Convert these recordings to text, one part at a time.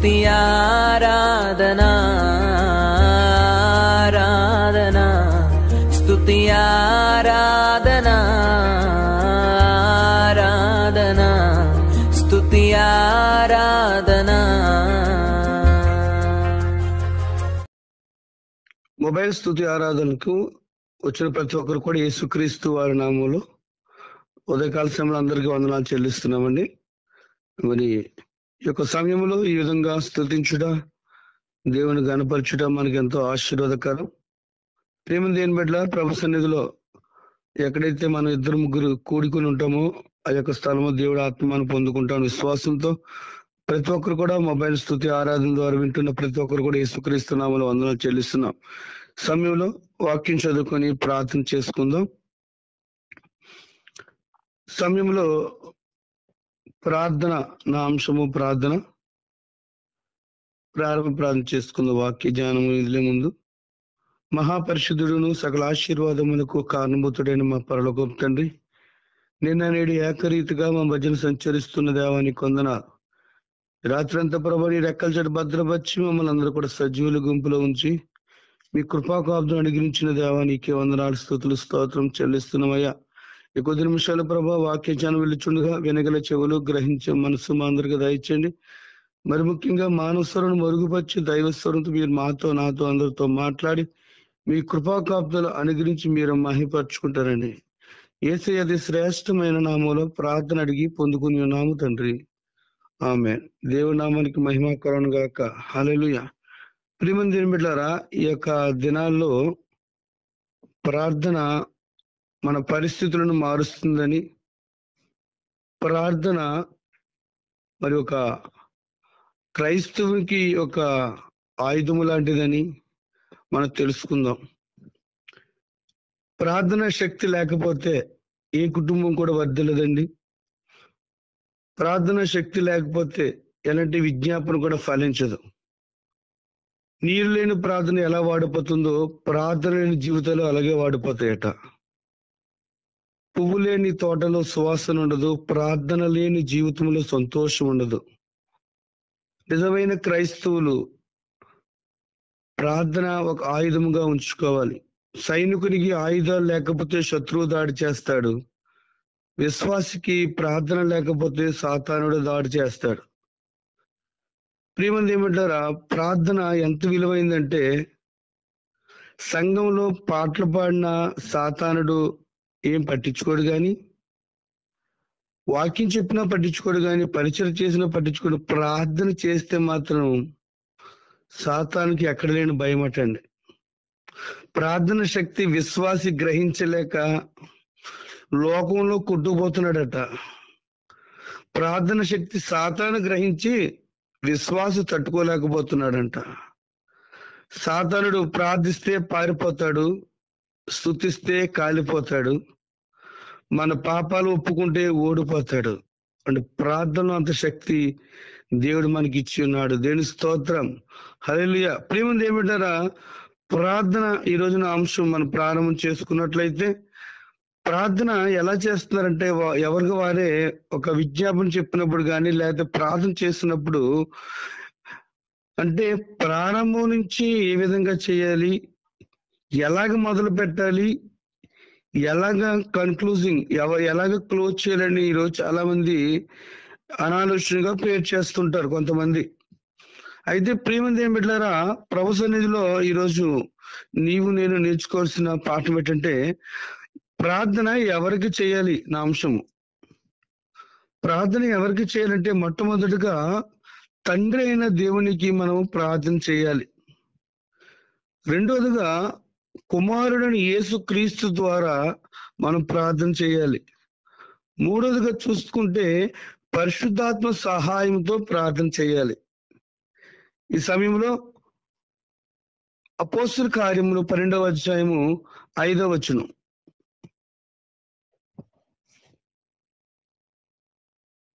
స్తుతి ఆరాధనా ఆరాధనా స్తుతి ఆరాధనా ఆరాధనా స్తుతి ఆరాధనా. మొబైల్ స్తుతి ఆరాధనకు వచ్చిన ప్రతి ఒక్కరు కూడా యేసుక్రీస్తు వారి నామములో ఉదయకాల సమయంలో అందరికీ వందనాలు చెల్లిస్తున్నామండి. మరి ఈ యొక్క సమయంలో ఈ విధంగా స్తుతించుట, దేవుని గణపరచుట మనకి ఎంతో ఆశీర్వాదకరం. ప్రేమ దేని బట్ల ప్రభు సన్నిధిలో ఎక్కడైతే మనం ఇద్దరు ముగ్గురు కూడుకుని ఉంటామో ఆ యొక్క స్థలము దేవుడు ఆత్మను పొందుకుంటాం. విశ్వాసంతో ప్రతి ఒక్కరు కూడా మొబైల్ స్తుతి ఆరాధన ద్వారా వింటున్న ప్రతి ఒక్కరు కూడా యేసుక్రీస్తు నామములో వందనాలు చెల్లిస్తున్నాం. సమయంలో వాక్యం చదువుకొని ప్రార్థన చేసుకుందాం. సమయంలో ప్రార్థన నా అంశము ప్రార్థన. ప్రార్థన చేసుకుందాం. వాక్య జ్ఞానము ఇదిలే ముందు మహాపరిశుద్ధుడును సకల ఆశీర్వాదములకు కారణభూతుడైన మా పరలోకపు తండ్రి, నిన్న నేడు ఏకరీతిగా మా మధ్యన సంచరిస్తున్న దేవానికి వందనాలు. రాత్రంతా ప్రభు నీ రెక్కల చెడు భద్రపరిచి మమ్మల్ని అందరూ కూడా సజీవుల గుంపులో ఉంచి మీ కృపాకాబ్దం అనుగ్రహించిన దేవానికి వందనాలు, స్తుతులు, స్తోత్రం చెల్లిస్తున్నామయ్యా. ఈ కొద్ది నిమిషాలు ప్రభా వాక్య జ్ఞానం వెళ్ళుచుండగా వినగల చెవులు గ్రహించే మనసు మా అందరికీ దయచేయండి. మరి ముఖ్యంగా మానవస్వరం మరుగుపరిచి దైవస్వరంతో మీరు మాతో నాతో అందరితో మాట్లాడి మీ కృపాకాబ్దాలు అనుగ్రహించి మీరు మహిపరుచుకుంటారండి. యేసయ్య అతి శ్రేష్టమైన నామంలో ప్రార్థన అడిగి పొందుకుని ఉన్నాము తండ్రి, ఆమేన్. దేవుడి నామానికి మహిమ కలుగును గాక. హల్లెలూయా. ప్రియమైన దేవుని బిడ్డలారా, ఈ యొక్క దినాల్లో ప్రార్థన మన పరిస్థితులను మారుస్తుందని, ప్రార్థన మరి ఒక క్రైస్తవునికి ఒక ఆయుధము లాంటిదని మనం తెలుసుకుందాం. ప్రార్థన శక్తి లేకపోతే ఏ కుటుంబం కూడా వర్ధిల్లదండి. ప్రార్థన శక్తి లేకపోతే ఎలాంటి విజ్ఞాపన కూడా ఫలించదు. నీరు లేని ప్రార్థన ఎలా వాడిపోతుందో ప్రార్థన లేని జీవితాలు అలాగే వాడిపోతాయట. పువ్వు లేని తోటలో సువాసన ఉండదు, ప్రార్థన లేని జీవితంలో సంతోషం ఉండదు. నిజమైన క్రైస్తవులు ప్రార్థన ఒక ఆయుధముగా ఉంచుకోవాలి. సైనికునికి ఆయుధాలు లేకపోతే శత్రువు దాడి చేస్తాడు. విశ్వాసికి ప్రార్థన లేకపోతే సాతానుడు దాడి చేస్తాడు. ప్రియమంది ఏమంటారా, ప్రార్థన ఎంత విలువైందంటే సంఘంలో పాటలు పాడిన సాతానుడు ఏం పట్టించుకోడు కానీ, వాక్యం చెప్పినా పట్టించుకోడు కానీ, పరిచయం చేసినా పట్టించుకోడు. ప్రార్థన చేస్తే మాత్రం సాతానికి ఎక్కడ లేని భయం అటండి. ప్రార్థన శక్తి విశ్వాసి గ్రహించలేక లోకంలో కొట్టుకుపోతున్నాడట. ప్రార్థన శక్తి సాతాను గ్రహించి విశ్వాసి తట్టుకోలేకపోతున్నాడంట. సాతానుడు ప్రార్థిస్తే పారిపోతాడు, స్తుతిస్తే కాలిపోతాడు, మన పాపాలు ఒప్పుకుంటే ఓడిపోతాడు. అంటే ప్రార్థన అంత శక్తి దేవుడు మనకి ఇచ్చి ఉన్నాడు. దేవుని స్తోత్రం, హల్లెలూయా. ప్రియమంది ఏమిటారా, ప్రార్థన ఈ రోజున అంశం మనం ప్రారంభం చేసుకున్నట్లయితే, ప్రార్థన ఎలా చేస్తున్నారంటే ఎవరికి వారే ఒక విజ్ఞాపన చెప్పినప్పుడు కానీ లేకపోతే ప్రార్థన చేస్తున్నప్పుడు అంటే ప్రారంభం నుంచి ఏ విధంగా చేయాలి, ఎలాగ మొదలు పెట్టాలి, ఎలాగ కన్క్లూజింగ్ ఎలాగ క్లోజ్ చేయాలని ఈరోజు చాలా మంది అనాలోచనగా ప్రేర్ చేస్తుంటారు కొంతమంది. అయితే ప్రియమంది ఏం బిడ్డలారా, ప్రభు సన్నిధిలో ఈరోజు నీవు నేను నేర్చుకోవాల్సిన పాఠం ఏంటంటే, ప్రార్థన ఎవరికి చేయాలి నా అంశము. ప్రార్థన ఎవరికి చేయాలంటే మొట్టమొదటిగా తండ్రి అయిన దేవునికి మనం ప్రార్థన చేయాలి. రెండోదిగా కుమారుడని యేసుక్రీస్తు ద్వారా మనం ప్రార్థన చేయాలి. మూడోదిగా చూసుకుంటే పరిశుద్ధాత్మ సహాయంతో ప్రార్థన చేయాలి. ఈ సమయంలో అపోస్తలుల కార్యములు 12వ అధ్యాయము 5వ వచనం.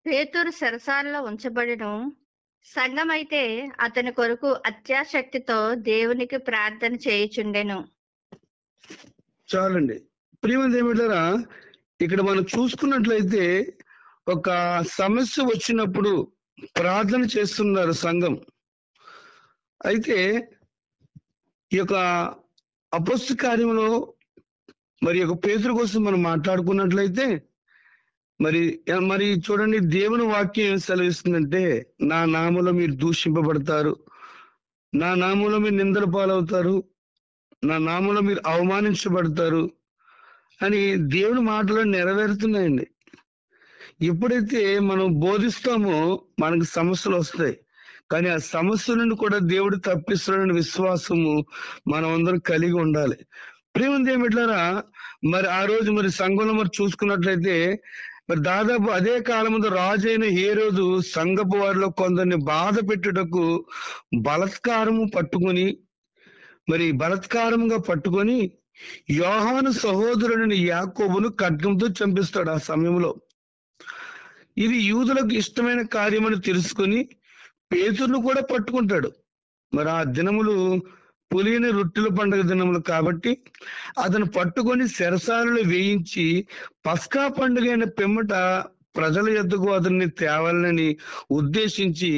పేతురు చెరసాలలో ఉంచబడెను. సంఘమైతే అతని కొరకు అత్యాశక్తితో దేవునికి ప్రార్థన చేయుచుండెను. చాలండి. ప్రియమంది ఏమిటారా, ఇక్కడ మనం చూసుకున్నట్లయితే ఒక సమస్య వచ్చినప్పుడు ప్రార్థన చేస్తున్నారు సంఘం. అయితే ఈ యొక్క అపొస్తల కార్యంలో మరి యొక్క పేతురు కోసం మనం మాట్లాడుకున్నట్లయితే మరి మరి చూడండి, దేవుని వాక్యం ఏం సెలవిస్తుందంటే, నా నామములో మీరు దూషింపబడతారు, నా నామములో మీరు నిందల పాలవుతారు, నా నామములో మీరు అవమానించబడతారు అని దేవుని మాటలు నెరవేరుతున్నాయండి. ఎప్పుడైతే మనం బోధిస్తామో మనకు సమస్యలు వస్తాయి, కానీ ఆ సమస్య నుండి కూడా దేవుడు తప్పిస్తున్నాడని విశ్వాసము మనం అందరం కలిగి ఉండాలి. ప్రేమంది ఏమిట్లారా, మరి ఆ రోజు మరి సంఘంలో మరి చూసుకున్నట్లయితే మరి దాదాపు అదే కాలంలో రాజైన హేరోదు సంఘపు వారిలో కొందరిని బాధ పెట్టుటకు బలాత్కారముగా పట్టుకొని యోహాను సహోదరుడిని యాకోబును ఖడ్గంతో చంపిస్తాడు. ఆ సమయంలో ఇది యూదులకు ఇష్టమైన కార్యమని తెలుసుకొని పేతురును కూడా పట్టుకుంటాడు. మరి ఆ దినములు పులియని రొట్టెల పండుగ దినములు కాబట్టి అతను పట్టుకొని చెరసాలలో వేయించి పస్కా పండుగ అయిన పిమ్మట ప్రజల యొద్దకు అతన్ని తేవాలని ఉద్దేశించి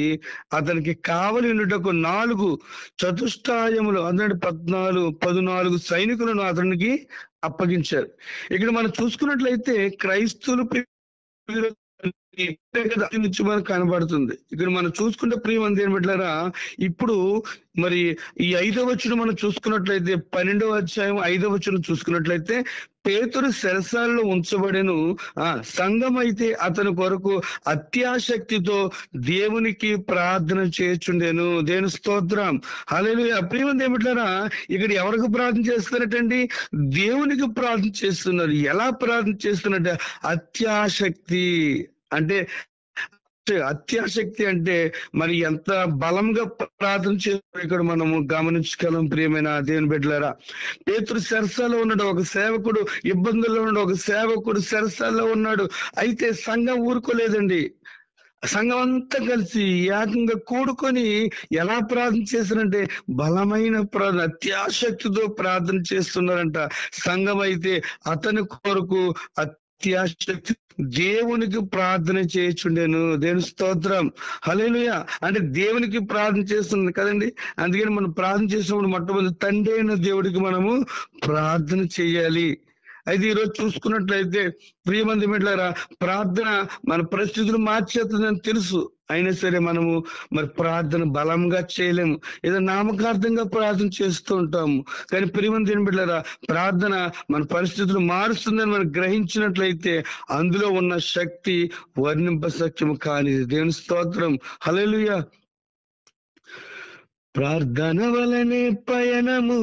అతనికి కావలి ఉండుటకు 4 చతుష్టాయములు 14 సైనికులను అతనికి అప్పగించారు. ఇక్కడ మనం చూసుకున్నట్లయితే క్రైస్తవులు నుంచి మనకు కనబడుతుంది. ఇక్కడ మనం చూసుకుంటే ప్రియమంది ఏమిట్లారా, ఇప్పుడు మరి ఈ 5వ వచనం మనం చూసుకున్నట్లయితే 12వ అధ్యాయం 5వ వచనం చూసుకున్నట్లయితే పేతురు చెరసాలలో ఉంచబడెను, సంఘం అయితే అతని కొరకు అత్యాశక్తితో దేవునికి ప్రార్థన చేయుచుండెను. దేవుని స్తోత్రం, హల్లెలూయా. ప్రియమంది ఏమిట్లారా, ఇక్కడ ఎవరికి ప్రార్థన చేస్తున్నట్టండి? దేవునికి ప్రార్థన చేస్తున్నారు. ఎలా ప్రార్థన చేస్తున్నట్టు? అత్యాశక్తి అంటే మరి ఎంత బలంగా ప్రార్థన చేస్తారు ఇక్కడ మనము గమనించగలం. ప్రియమైన దేవుని బిడ్డలారా, పేతురు చెరసాలలో ఉన్నాడు, ఒక సేవకుడు ఇబ్బందుల్లో ఉన్నాడు, ఒక సేవకుడు చెరసాలలో ఉన్నాడు. అయితే సంఘం ఊరుకోలేదండి. సంఘం అంతా కలిసి ఏకంగా కూడుకొని ఎలా ప్రార్థన చేస్తారంటే బలమైన ప్రార్థన, అత్యాశక్తితో ప్రార్థన చేస్తున్నారంట. సంఘం అయితే అతని కొరకు అత్యాశక్తి దేవునికి ప్రార్థన చేయుచుండెను. దేవుని స్తోత్రం, హల్లెలూయా. అంటే దేవునికి ప్రార్థన చేస్తుంది కదండి. అందుకని మనం ప్రార్థన చేసినప్పుడు మొట్టమొదటి తండ్రి అయిన దేవుడికి మనము ప్రార్థన చేయాలి. అయితే ఈరోజు చూసుకున్నట్లయితే ప్రియమంది మిట్లారా, ప్రార్థన మన పరిస్థితులు మార్చేస్తుందని తెలుసు, అయినా సరే మనము మరి ప్రార్థన బలంగా చేయలేము. ఏదో నామకార్థంగా ప్రార్థన చేస్తూ ఉంటాము. కానీ ప్రియమంది మిట్లారా, ప్రార్థన మన పరిస్థితులు మారుస్తుందని మనం గ్రహించినట్లయితే అందులో ఉన్న శక్తి వర్ణింపశక్యము కానిది. దేవుని స్తోత్రం, హల్లెలూయా. ప్రార్థన వలనే పయనము,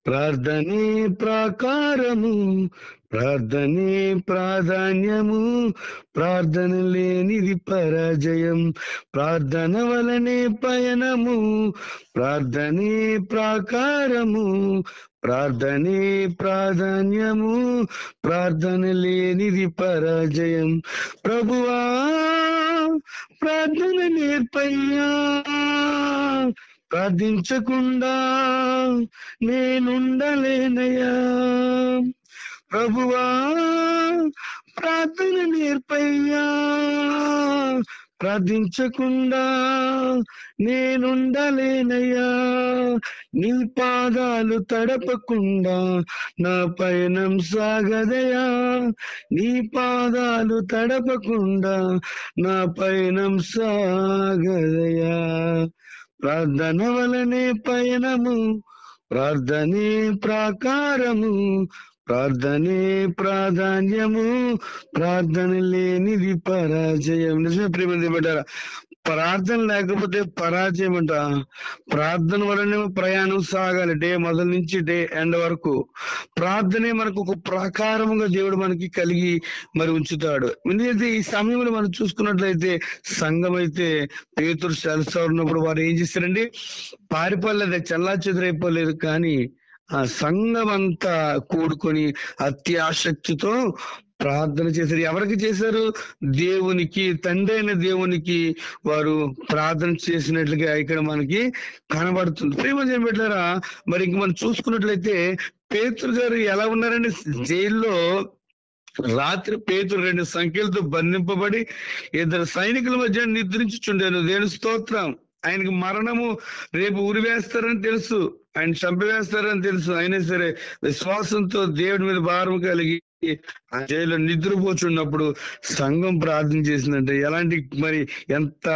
ప్రార్థనే ప్రాకారము, ప్రార్థనే ప్రాధాన్యము, ప్రార్థన లేనిది పరాజయం. ప్రార్థన వలనే పయనము, ప్రార్థనే ప్రాకారము, ప్రార్థనే ప్రాధాన్యము, ప్రార్థన లేనిది పరాజయం. ప్రభువా ప్రార్థన నేర్పయ్యా, ప్రార్థించకుండా నేనుండలేనయ్యా. ప్రభువా ప్రార్థన నేర్పయ్యా, ప్రార్థించకుండా నేనుండలేనయ్యా. నీ పాదాలు తడపకుండా నా పయనం సాగదయా, నీ పాదాలు తడపకుండా నా పయనం సాగదయా. ప్రార్థన వలనే పయనము, ప్రార్థనే ప్రాకారము, ప్రార్థనే ప్రాధాన్యము, ప్రార్థన లేనిది పరాజయం. నిజమే ప్రియమంది బిడ్డారా, ప్రార్థన లేకపోతే పరాజయం అంట. ప్రార్థన వలనే ప్రయాణం సాగాలి, డే మొదలు నుంచి డే ఎండ్ వరకు. ప్రార్థనే మనకు ఒక ప్రాకారముగా దేవుడు మనకి కలిగి మరి ఉంచుతాడు. ఎందుకంటే ఈ సమయంలో మనం చూసుకున్నట్లయితే సంఘం అయితే పేతురు చెరసాలలో ఉన్నప్పుడు వారు ఏం చేశారండి? పారిపోలేదు, చల్లా చెదురైపోలేదు. కానీ ఆ సంఘం అంతా కూడుకొని అత్యాశక్తితో ప్రార్థన చేశారు. ఎవరికి చేశారు? దేవునికి, తండ్రి అయిన దేవునికి వారు ప్రార్థన చేసినట్లుగా ఇక్కడ మనకి కనబడుతుంది. ప్రియమైన బిడ్డలారా, మరి ఇంక మనం చూసుకున్నట్లయితే పేతురు గారు ఎలా ఉన్నారండి? జైల్లో రాత్రి పేతురు 2 సంఖ్యలతో బంధింపబడి 2 సైనికుల మధ్య నిద్రించుచుండెను. దేవుని స్తోత్రం, ఆయనకి మరణము రేపు ఉరివేస్తారని తెలుసు, ఆయన చంపివేస్తారని తెలుసు. అయినా సరే విశ్వాసంతో దేవుడి మీద భారం కలిగి ఆ జైల్లో నిద్రపోచున్నప్పుడు సంఘం ప్రార్థన చేసిందంటే ఎలాంటి, మరి ఎంత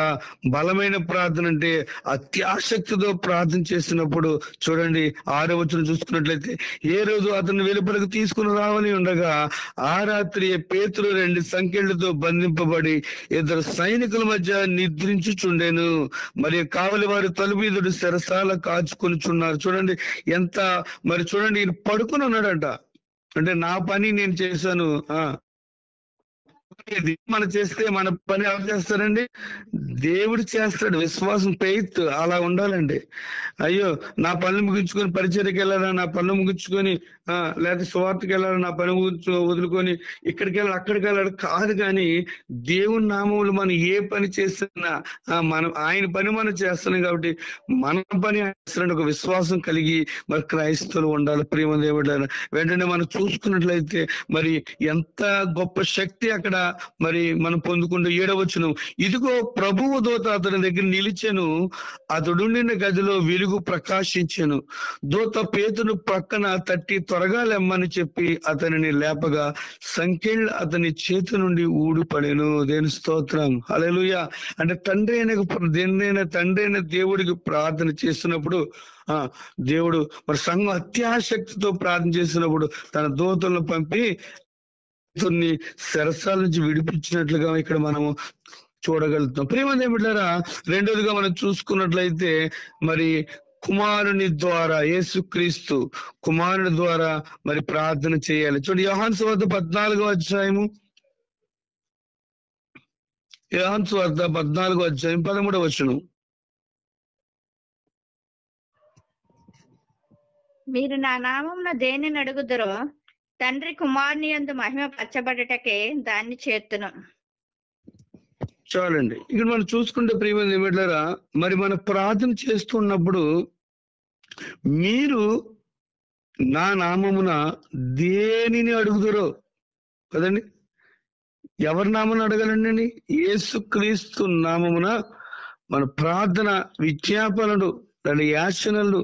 బలమైన ప్రార్థన అంటే అత్యాసక్తితో ప్రార్థన చేసినప్పుడు చూడండి 6వ వచనం చూసుకున్నట్లయితే, ఏ రోజు అతను వెలుపలకు తీసుకుని రావని ఉండగా ఆ రాత్రి పేతురు 2 సంకెళ్లతో బంధింపబడి 2 సైనికుల మధ్య నిద్రించుచుండెను. మరి కావలి వారు తలుపు ఎదురు చెరసాల కాచుకొనిచున్నారు. చూడండి ఎంత, మరి చూడండి ఈయన పడుకుని ఉన్నాడంట. అంటే నా పని నేను చేశాను. మనం చేస్తే మన పని ఎవరు చేస్తారండి? దేవుడు చేస్తాడు. విశ్వాసం, ఫెయిత్ అలా ఉండాలండి. అయ్యో నా పనులు ముగించుకొని పరిచర్యకి వెళ్ళాలా, నా పనులు ముగించుకొని లేకపోతే సువార్తకి వెళ్ళాలి, నా పని వదులుకొని ఇక్కడికి వెళ్ళాలి అక్కడికి వెళ్ళాలి కాదు. కానీ దేవుని నామములు మనం ఏ పని చేస్తున్నా మనం ఆయన పని మనం చేస్తున్నాం కాబట్టి మన పని చేస్తున్నాడు ఒక విశ్వాసం కలిగి మరి క్రైస్తవులు ఉండాలి. ప్రేమ దేవుడు వెంటనే మనం చూసుకున్నట్లయితే మరి ఎంత గొప్ప శక్తి అక్కడ మరి మనం పొందుకుంటూ 7వ వచనం, ఇదిగో ప్రభువు దూత అతని దగ్గర నిలిచెను, అతడుండిన గదిలో వెలుగు ప్రకాశించెను. దూత పేతును పక్కన తట్టి త్వరగా లెమ్మని చెప్పి అతనిని లేపగా సంకెళ్ళు అతని చేతి నుండి ఊడిపడెను. దేని స్తోత్రం, హల్లెలూయా. అంటే తండ్రి అయిన దేవుడికి ప్రార్థన చేస్తున్నప్పుడు దేవుడు మరి సంఘం అత్యాసక్తితో ప్రార్థన చేసినప్పుడు తన దూతలను పంపి శరసాల నుంచి విడిపించినట్లుగా ఇక్కడ మనము చూడగలుగుతాం. ప్రియమైన బిడ్డలారా, రెండోదిగా మనం చూసుకున్నట్లయితే మరి కుమారుని ద్వారా, యేసుక్రీస్తు కుమారుని ద్వారా మరి ప్రార్థన చేయాలి. చూడండి యోహాను సువార్త 14వ అధ్యాయము, యోహాను సువార్త 14వ అధ్యాయం 13వ వచనం, మీరు నా నామమున దేనిని అడుగుదురో తండ్రి కుమారుని యందు మహిమ పరచబడుటకే దాన్ని చేర్తును. చాలండి. ఇక్కడ మనం చూసుకుంటే ప్రియమైన బిడ్డలారా, మరి మన ప్రార్థన చేస్తున్నప్పుడు మీరు నా నామమున దేనిని అడుగుదురో కదండి. ఎవరి నామమున అడగాలండి? యేసుక్రీస్తు నామమున మన ప్రార్థన విజ్ఞాపనలు దాని యాచనలు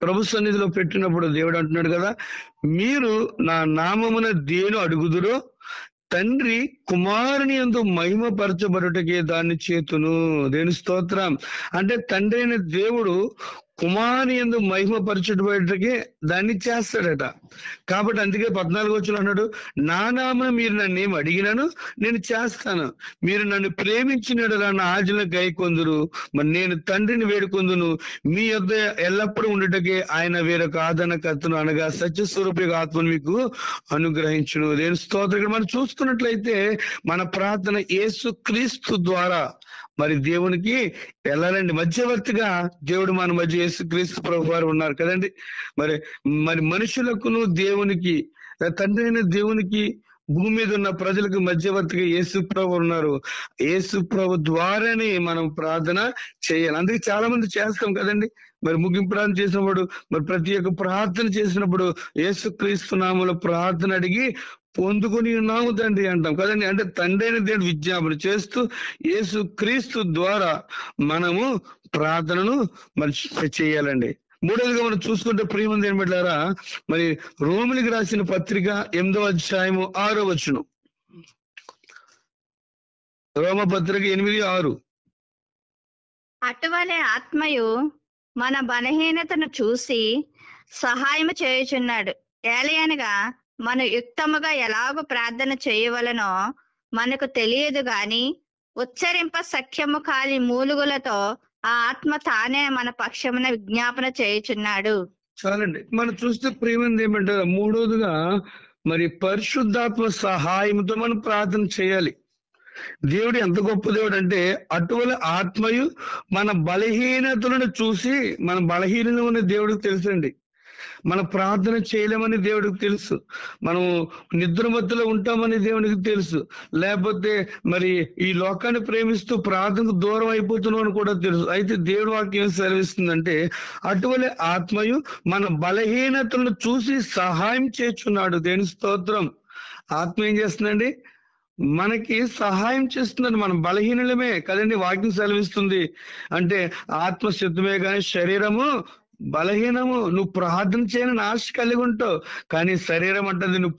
ప్రభు సన్నిధిలో పెట్టినప్పుడు దేవుడు అంటున్నాడు కదా, మీరు నా నామమున దేని అడుగుదురో తండ్రి కుమారుని యందు మహిమ పరచబడుటకే దాన్ని చేతును. దేని స్తోత్రం. అంటే తండ్రి అయిన దేవుడు కుమారుని యందు మహిమ పరచబడుటకే దాన్ని చేస్తాడట. కాబట్టి అందుకే 14వ వచనం అన్నాడు, నా నామమున మీరు నన్ను ఏమి అడిగినాను నేను చేస్తాను, మీరు నన్ను ప్రేమించినడలా నా ఆజ్ఞలను గైకొందురు, మరి నేను తండ్రిని వేడుకొందును, మీ యొద్ద ఎల్లప్పుడూ ఉండుటకే ఆయన వేరొక ఆదరణకర్తను అనగా సత్యస్వరూప ఆత్మను మీకు అనుగ్రహించును. దేని స్తోత్రం. మనం చూసుకున్నట్లయితే మన ప్రార్థన యేసుక్రీస్తు ద్వారా మరి దేవునికి వెళ్ళాలండి. మధ్యవర్తిగా దేవుడు మన మధ్య యేసుక్రీస్తు ప్రభు వారు ఉన్నారు కదండి. మరి మనుషులకును దేవునికి, తండ్రి అయిన దేవునికి భూమి మీద ఉన్న ప్రజలకు మధ్యవర్తిగా యేసు ప్రభు ఉన్నారు. యేసు ప్రభు ద్వారానే మనం ప్రార్థన చేయాలి. అందుకే చాలా మంది చేస్తాం కదండి. మరి ముగింపు ప్రార్థన చేసినప్పుడు, మరి ప్రతి ఒక్క ప్రార్థన చేసినప్పుడు యేసుక్రీస్తు నామములో ప్రార్థన అడిగి పొందుకొని ఉన్నాము తండ్రి అంటాం కదండి. అంటే తండ్రి అయిన దేవుడు విజ్ఞాపన చేస్తూ యేసుక్రీస్తు ద్వారా మనము ప్రార్థనను మరి చేయాలండి. మూడవదిగా మనం చూసుకుంటే ప్రియమంది ఏం పెట్టారా, మరి రోమిలికి రాసిన పత్రిక 8వ అధ్యాయము 6వ వచనం, రోమపత్రిక 8:6, అటువలే ఆత్మయు మన బలహీనతను చూసి సహాయము చేయుచున్నాడు. ఏలయనగా మనం యుక్తముగా ఎలాగో ప్రార్థన చేయవలనో మనకు తెలియదు గాని ఉచ్చరింప సఖ్యము కాని మూలుగులతో ఆ ఆత్మ తానే మన పక్షమున విజ్ఞాపన చేయుచున్నాడు. చాలండి. మనం చూస్తే ప్రియమంది ఏమంటారు, మూడోదిగా మరి పరిశుద్ధాత్మ సహాయంతో మనం ప్రార్థన చేయాలి. దేవుడు ఎంత గొప్ప దేవుడు అంటే అటువల ఆత్మయు మన బలహీనతలను చూసి, మన బలహీనమైన దేవుడికి తెలుసండి. మన ప్రార్థన చేయలేమని దేవుడికి తెలుసు, మనం నిద్రమత్తులో ఉంటామని దేవునికి తెలుసు, లేకపోతే మరి ఈ లోకాన్ని ప్రేమిస్తూ ప్రార్థనకు దూరం అయిపోతున్నాం అని కూడా తెలుసు. అయితే దేవుడి వాక్యం సెలవిస్తుందంటే అటువలే ఆత్మయు మన బలహీనతలను చూసి సహాయం చేస్తున్నాడు. దేని స్తోత్రం. ఆత్మ ఏం చేస్తుందండి? మనకి సహాయం చేస్తున్నారు. మనం బలహీనులమే కదండి, వాక్యం సెలవిస్తుంది. అంటే ఆత్మ సిద్ధమే కానీ శరీరము బలహీనము. నువ్వు ప్రార్థన చేయని ఆశ కలిగి ఉంటావు, కానీ శరీరం అంటుంది నువ్వు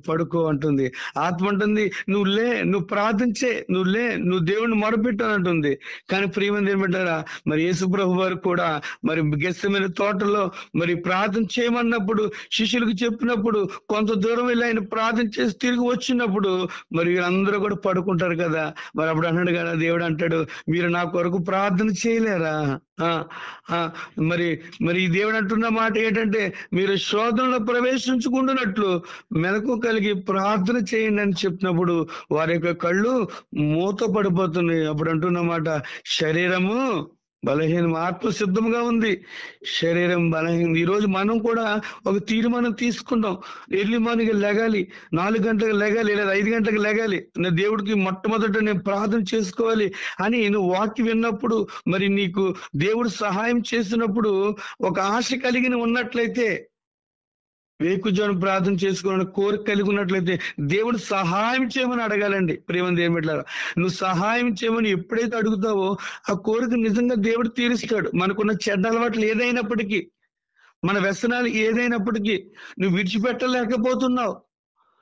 పడుకో అంటుంది. ఆత్మ అంటుంది నువ్వు లే, నువ్వు ప్రార్థించే, నువ్వు లే, నువ్వు దేవుణ్ణి మొరపెట్టు అంటుంది. కానీ ప్రియమంది ఏమంటారా, మరి యేసుప్రభు వారు కూడా మరి గెత్సెమనే తోటలో మరి ప్రార్థన చేయమన్నప్పుడు శిష్యులకు చెప్పినప్పుడు కొంత దూరం వెళ్ళి ఆయన ప్రార్థన చేసి తిరిగి వచ్చినప్పుడు మరి వీళ్ళందరూ కూడా పడుకుంటారు కదా. మరి అప్పుడు అన్నాడు కదా, దేవుడు అంటాడు, మీరు నా కొరకు ప్రార్థన చేయలేరా? మరి మరి ఈ దేవుడు అంటున్న మాట ఏంటంటే, మీరు శోధనలో ప్రవేశించుకుంటున్నట్లు మెలకు కలిగి ప్రార్థన చేయండి అని చెప్పినప్పుడు వారి యొక్క కళ్ళు మూత పడిపోతున్నాయి. అప్పుడు అంటున్నమాట, శరీరము బలహీనం, ఆత్మ సిద్ధంగా ఉంది, శరీరం బలహీనం. ఈ రోజు మనం కూడా ఒక తీర్మానం తీసుకుంటాం, ఎర్లీ మార్నింగ్ లెగాలి, 4 గంటలకు లెగాలి లేదా 5 గంటలకు లెగాలి, నా దేవుడికి మొట్టమొదట నేను ప్రార్థన చేసుకోవాలి అని నువ్వు వాక్యం విన్నప్పుడు, మరి నీకు దేవుడు సహాయం చేసినప్పుడు ఒక ఆశ కలిగి ఉన్నట్లయితే, వేకుజాను ప్రార్థన చేసుకోవాలని కోరిక కలిగి ఉన్నట్లయితే దేవుడు సహాయం చేయమని అడగాలండి. ప్రేమ ఏమిట్లారా, నువ్వు సహాయం చేయమని ఎప్పుడైతే అడుగుతావో ఆ కోరిక నిజంగా దేవుడు తీరుస్తాడు. మనకున్న చెడ్డ అలవాట్లు ఏదైనప్పటికీ, మన వ్యసనాలు ఏదైనప్పటికీ నువ్వు విడిచిపెట్టలేకపోతున్నావు,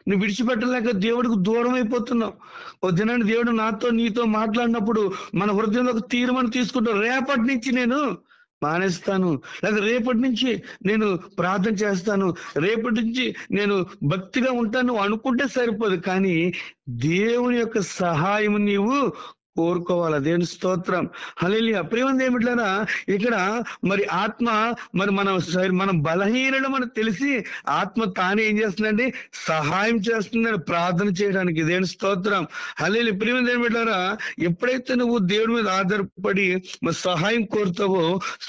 నువ్వు విడిచిపెట్టలేక దేవుడికి దూరం అయిపోతున్నావు. ఓ దినాన్ని దేవుడు నీతో మాట్లాడినప్పుడు మన హృదయంలో ఒక తీర్మానం తీసుకుంటావు, రేపటి నుంచి నేను మానేస్తాను, లేదా రేపటి నుంచి నేను ప్రార్థన చేస్తాను, రేపటి నుంచి నేను భక్తిగా ఉంటాను అనుకుంటే సరిపోదు, కానీ దేవుని యొక్క సహాయం నీవు కోరుకోవాలి. దేవుని స్తోత్రం, హల్లెలూయా. ప్రియమంది ఏమిట్లారా, ఇక్కడ మరి ఆత్మ మరి మనం బలహీనడం మనకు తెలిసి ఆత్మ తానే ఏం చేస్తుందండి, సహాయం చేస్తుందని ప్రార్థన చేయడానికి. దేవుని స్తోత్రం, హల్లెలూయా. ప్రియమంది ఏమిట్లారా, ఎప్పుడైతే నువ్వు దేవుడి మీద ఆధారపడి మరి సహాయం కోరుతావో,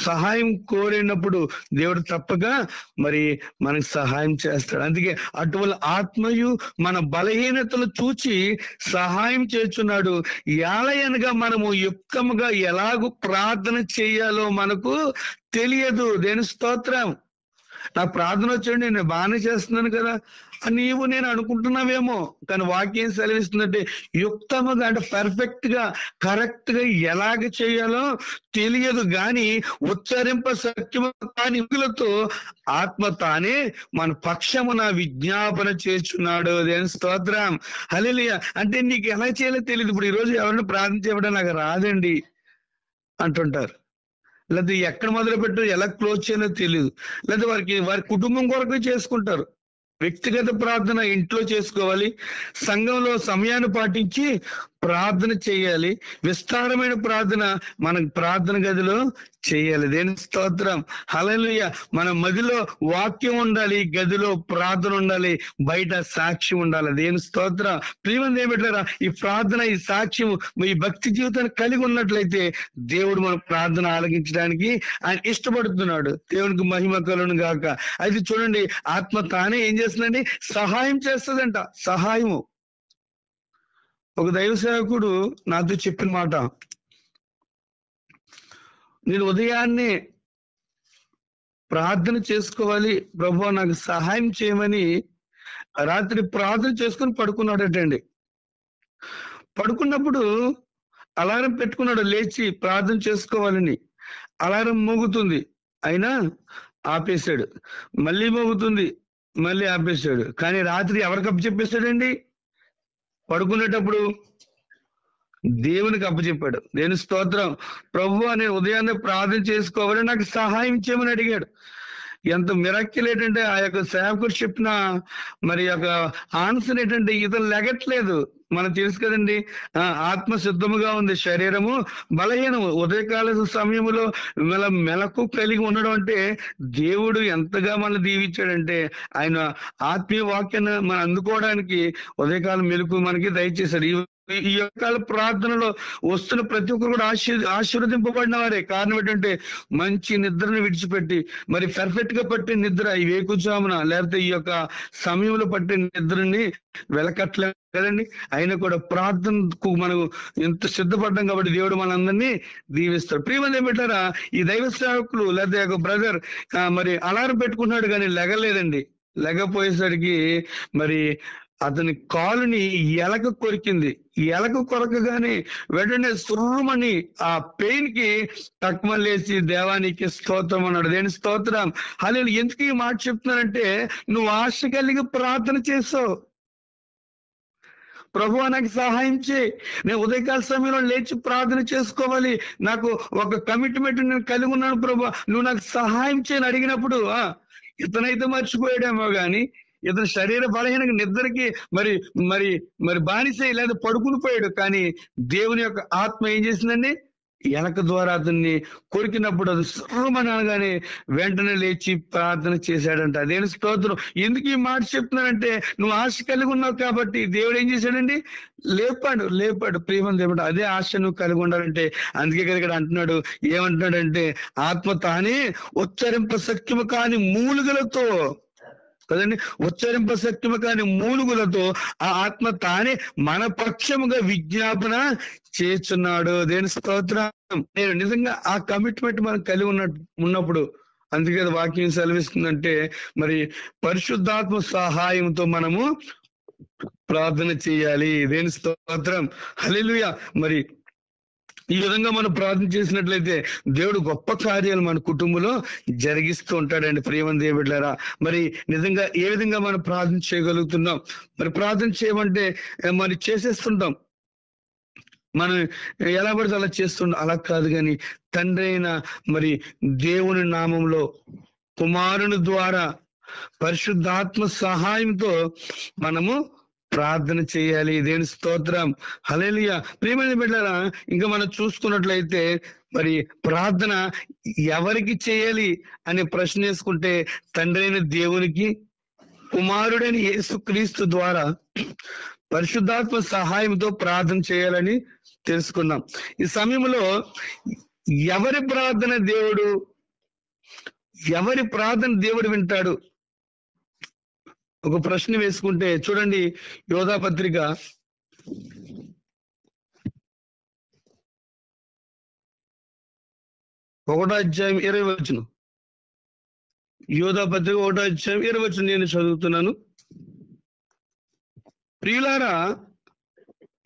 సహాయం కోరినప్పుడు దేవుడు తప్పగా మరి మనకి సహాయం చేస్తాడు. అందుకే అటువంటి ఆత్మయు మన బలహీనతలు చూచి సహాయం చేస్తున్నాడు. అనగా మనము యుక్తముగా ఎలాగూ ప్రార్థన చేయాలో మనకు తెలియదు. దేని స్తోత్రం. నా ప్రార్థన వచ్చండి, నేను బాగానే చేస్తున్నాను కదా నీవు నేను అనుకుంటున్నావేమో, కానీ వాక్యం సెలవిస్తుందంటే యుక్తముగా అంటే పర్ఫెక్ట్ గా కరెక్ట్ గా ఎలాగ చేయాలో తెలియదు, గాని ఉచ్చరింప సత్యము కాని యుక్తులతో ఆత్మ తానే మన పక్షమున విజ్ఞాపన చేస్తున్నాడు. దేని స్తోత్రం, హల్లెలూయా. అంటే నీకు ఎలా చేయాలో తెలియదు. ఇప్పుడు ఈ రోజు ఎవరైనా ప్రార్థన చేయడం నాకు రాదండి అంటుంటారు, లేదా ఎక్కడ మొదలు పెట్టారు, ఎలా క్లోజ్ చేయాలో తెలియదు, లేదా వారి కుటుంబం కొరకు చేసుకుంటారు. వ్యక్తిగత ప్రార్థన ఇంట్లో చేసుకోవాలి, సంఘంలో సమయాన్ని పాటించి ప్రార్థన చేయాలి, విస్తారమైన ప్రార్థన మన ప్రార్థన గదిలో చేయాలి. దేని స్తోత్రం, హల్లెలూయా. మన మదిలో వాక్యం ఉండాలి, గదిలో ప్రార్థన ఉండాలి, బయట సాక్ష్యం ఉండాలి. దేని స్తోత్రం. ప్రియమంది ఏమిటారా, ఈ ప్రార్థన, ఈ సాక్ష్యం, ఈ భక్తి జీవితాన్ని కలిగి ఉన్నట్లయితే దేవుడు మన ప్రార్థన ఆలకించడానికి ఆయన ఇష్టపడుతున్నాడు. దేవునికి మహిమ కలుగును గాక. అయితే చూడండి, ఆత్మ తానే ఏం చేస్తుందండి, సహాయం చేస్తుందంట. సహాయము. ఒక దైవ సేవకుడు నాతో చెప్పిన మాట, నేను ఉదయాన్నే ప్రార్థన చేసుకోవాలి, ప్రభువా నాకు సహాయం చేయమని రాత్రి ప్రార్థన చేసుకుని పడుకున్నాడటండి. పడుకున్నప్పుడు అలారం పెట్టుకున్నాడు, లేచి ప్రార్థన చేసుకోవాలని. అలారం మోగుతుంది, అయినా ఆపేశాడు. మళ్ళీ మోగుతుంది, మళ్ళీ ఆపేశాడు. కానీ రాత్రి ఎవరికి అప్పచెప్పేశాడండి, పడుకునేటప్పుడు దేవునికి అప్పచెప్పాడు. దేని స్తోత్రం. ప్రభువా నేను ఉదయాన్నే ప్రార్థన చేసుకోవాలి, నాకు సహాయం చేయమని అడిగాడు. ఎంత మిరాకిల్ ఏంటంటే, ఆ యొక్క సేవకుడు చెప్పిన మరి యొక్క ఆన్సర్ ఏంటంటే, ఇతను లెగట్లేదు. మనకు తెలుసు కదండి, ఆత్మ సిద్ధముగా ఉంది, శరీరము బలహీనము. ఉదయకాల సమయంలో మెలకు కలిగి ఉండడం అంటే దేవుడు ఎంతగా మనల్ని దీవించాడంటే, ఆయన ఆత్మీయ వాక్యాన్ని మనం అందుకోవడానికి ఉదయకాలం మెలకు మనకి దయచేశాడు. ఈ యొక్క ప్రార్థనలో వస్తున్న ప్రతి ఒక్కరు కూడా ఆశీర్వదింపబడిన వారే. కారణం ఏంటంటే, మంచి నిద్రను విడిచిపెట్టి మరి పర్ఫెక్ట్ గా పట్టే నిద్ర ఈ వేకుజామున లేకపోతే ఈ యొక్క సమయంలో పట్టే నిద్రని వెలకట్లేదు కదండి. అయినా కూడా ప్రార్థనకు మనం ఎంత సిద్ధపడ్డాం కాబట్టి దేవుడు మనందరినీ దీవిస్తాడు. ప్రియమంది ఏమిటారా, ఈ దైవ సేవకులు లేదా ఒక బ్రదర్ మరి అలారం పెట్టుకున్నాడు కానీ లెగలేదండి. లెగపోయేసరికి మరి అతని కాలుని ఎలక కొరికింది. ఎలక కొరకగానే వెంటనే సుర్రమని ఆ పెయిన్ కి తక్కువలేసి దేవానికి స్తోత్రం అన్నాడు. దేని స్తోత్రం. హల్లెలూయా. ఎందుకు ఈ మాట చెప్తున్నానంటే, నువ్వు ఆశ కలిగి ప్రార్థన చేసావు. ప్రభువా నాకు సహాయం చేయి, నేను ఉదయకాల సమయంలో లేచి ప్రార్థన చేసుకోవాలి, నాకు ఒక కమిట్మెంట్ నేను కలిగి ఉన్నాను ప్రభువా, నువ్వు నాకు సహాయం చేయని అడిగినప్పుడు ఇతనైతే మర్చిపోయాడేమో గాని ఇతను శరీర బలహీన నిద్రకి మరి మరి మరి బానిసై లేదా పడుకుని పోయాడు. కానీ దేవుని యొక్క ఆత్మ ఏం చేసిందండి, ఎలక ద్వారా అతన్ని కొరికినప్పుడు అది సుర్రమని అనగానే వెంటనే లేచి ప్రార్థన చేశాడంట. అదేంటి స్తోత్రం. ఎందుకు ఈ మాట చెప్తున్నానంటే, నువ్వు ఆశ కలిగి ఉన్నావు కాబట్టి దేవుడు ఏం చేశాడండి, లేపాడు ప్రియమని దేవుడు. అదే ఆశ నువ్వు కలిగి ఉండాలంటే, అందుకే కదా ఇక్కడ అంటున్నాడు, ఏమంటున్నాడంటే, ఆత్మ తానే ఉచ్చరింప శక్యము కాని మూలుగలతో కదండి, ఉచ్చరింప శక్యము కాని మూలుగులతో ఆ ఆత్మ తానే మన పక్షముగా విజ్ఞాపన చేస్తున్నాడు. దేని స్తోత్రం. నేను నిజంగా ఆ కమిట్మెంట్ మనం కలిగి ఉన్నప్పుడు, అందుకే వాక్యం సెలవిస్తుందంటే, మరి పరిశుద్ధాత్మ సహాయంతో మనము ప్రార్థన చేయాలి. దేని స్తోత్రం. హల్లెలూయా. మరి ఈ విధంగా మనం ప్రార్థన చేసినట్లయితే దేవుడు గొప్ప కార్యాలు మన కుటుంబంలో జరిగిస్తూ ఉంటాడండి. ప్రియమైన దేవుళ్ళారా, మరి నిజంగా ఏ విధంగా మనం ప్రార్థన చేయగలుగుతున్నాం? మరి ప్రార్థన చేయమంటే మరి చేసేస్తుంటాం, మనం ఎలా పడితే అలా చేస్తుంటాం. అలా కాదు కానీ తండ్రి అయిన మరి దేవుని నామంలో కుమారుని ద్వారా పరిశుద్ధాత్మ సహాయంతో మనము ప్రార్థన చేయాలి. దేని స్తోత్రం. హల్లెలూయా. ప్రియమైన బిడ్డలారా, ఇంకా మనం చూసుకున్నట్లయితే మరి ప్రార్థన ఎవరికి చేయాలి అనే ప్రశ్న వేసుకుంటే, తండ్రి అయిన దేవునికి, కుమారుడైన యేసుక్రీస్తు ద్వారా పరిశుద్ధాత్మ సహాయంతో ప్రార్థన చేయాలని తెలుసుకున్నాం. ఈ సమయంలో ఎవరి ప్రార్థన దేవుడు వింటాడు? ఒక ప్రశ్న వేసుకుంటే చూడండి, యోధా పత్రిక 1:20. యోధా పత్రిక 1:20 నేను చదువుతున్నాను. ప్రియులారా,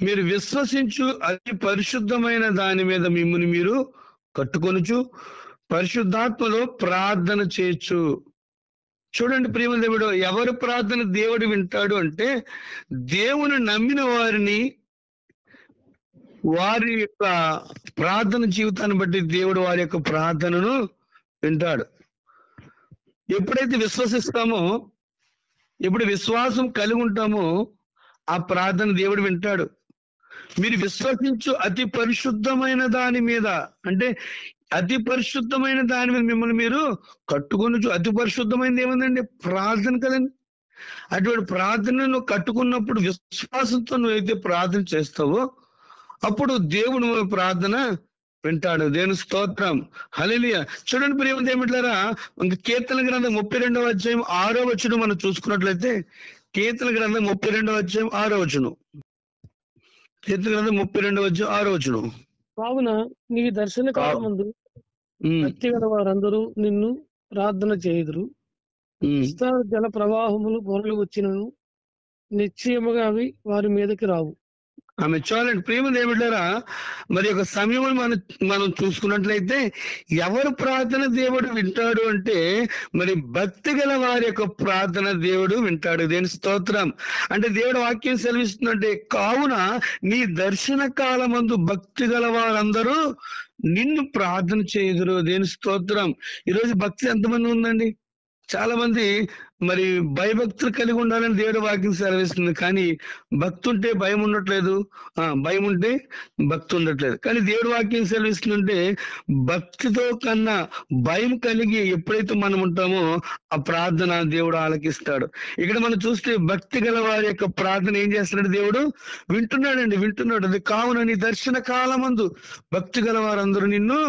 మీరు విశ్వసించు అతి పరిశుద్ధమైన దాని మీద మిమ్మల్ని మీరు కట్టుకొనుచు పరిశుద్ధాత్మలో ప్రార్థన చేయొచ్చు. చూడండి ప్రియమైన దేవుడు, ఎవరి ప్రార్థన దేవుడు వింటాడు అంటే, దేవుని నమ్మిన వారిని, వారి యొక్క ప్రార్థన జీవితాన్ని బట్టి దేవుడు వారి యొక్క ప్రార్థనను వింటాడు. ఎప్పుడైతే విశ్వసిస్తామో, ఎప్పుడు విశ్వాసం కలిగి ఉంటామో, ఆ ప్రార్థన దేవుడు వింటాడు. మీరు విశ్వసించు అతి పరిశుద్ధమైన దాని మీద, అంటే అతి పరిశుద్ధమైన దాని మీద మిమ్మల్ని మీరు కట్టుకొనొచ్చు. అతి పరిశుద్ధమైనది ఏముందండి? ప్రార్థన కదండి. అటువంటి ప్రార్థనను కట్టుకున్నప్పుడు విశ్వాసంతో నువ్వైతే ప్రార్థన చేస్తావో అప్పుడు దేవుడు ప్రార్థన వింటాడు. దేని స్తోత్రం. హల్లెలూయా. చూడండి ప్రియమైన దేవులారా, కీర్తన గ్రంథం 32:6 మనం చూసుకున్నట్లయితే, కీర్తన గ్రంథం 32:6. కీర్తన గ్రంథం 32:6. కావున నీ దర్శన కాలమందు భక్తి గల వారందరూ నిన్ను ప్రార్థన చేయుదురు. జల ప్రవాహములు పొరలు వచ్చినను నిశ్చయముగా అవి వారి మీదకి రావు. ఆమె చాలండి. ప్రేమ దేవుడారా, మరి ఒక సమయం మనం చూసుకున్నట్లయితే ఎవరు ప్రార్థన దేవుడు వింటాడు అంటే, మరి భక్తి గల వారి యొక్క ప్రార్థన దేవుడు వింటాడు. దేని స్తోత్రం. అంటే దేవుడు వాక్యం సెలవిస్తుందంటే, కావున నీ దర్శన కాలమందు భక్తి గల వారందరూ నిన్ను ప్రార్థన చేయుదురు. దేని స్తోత్రం. ఈరోజు భక్తి ఎంతమంది ఉందండి? చాలా మంది మరి భయభక్తులు కలిగి ఉండాలని దేవుడు వాక్యం సెలవిస్తుంది, కానీ భక్తి ఉంటే భయం ఉండట్లేదు, భయం ఉంటే భక్తి ఉండట్లేదు. కానీ దేవుడు వాక్యం సెలవిస్తుందంటే, భక్తితో కన్నా భయం కలిగి ఎప్పుడైతే మనం ఉంటామో ఆ ప్రార్థన దేవుడు ఆలకిస్తాడు. ఇక్కడ మనం చూస్తే భక్తి గల వారి యొక్క ప్రార్థన ఏం చేస్తున్నాడు? దేవుడు వింటున్నాడు. అది కావున నీ దర్శన కాలమందు భక్తి గల వారందరూ నిన్ను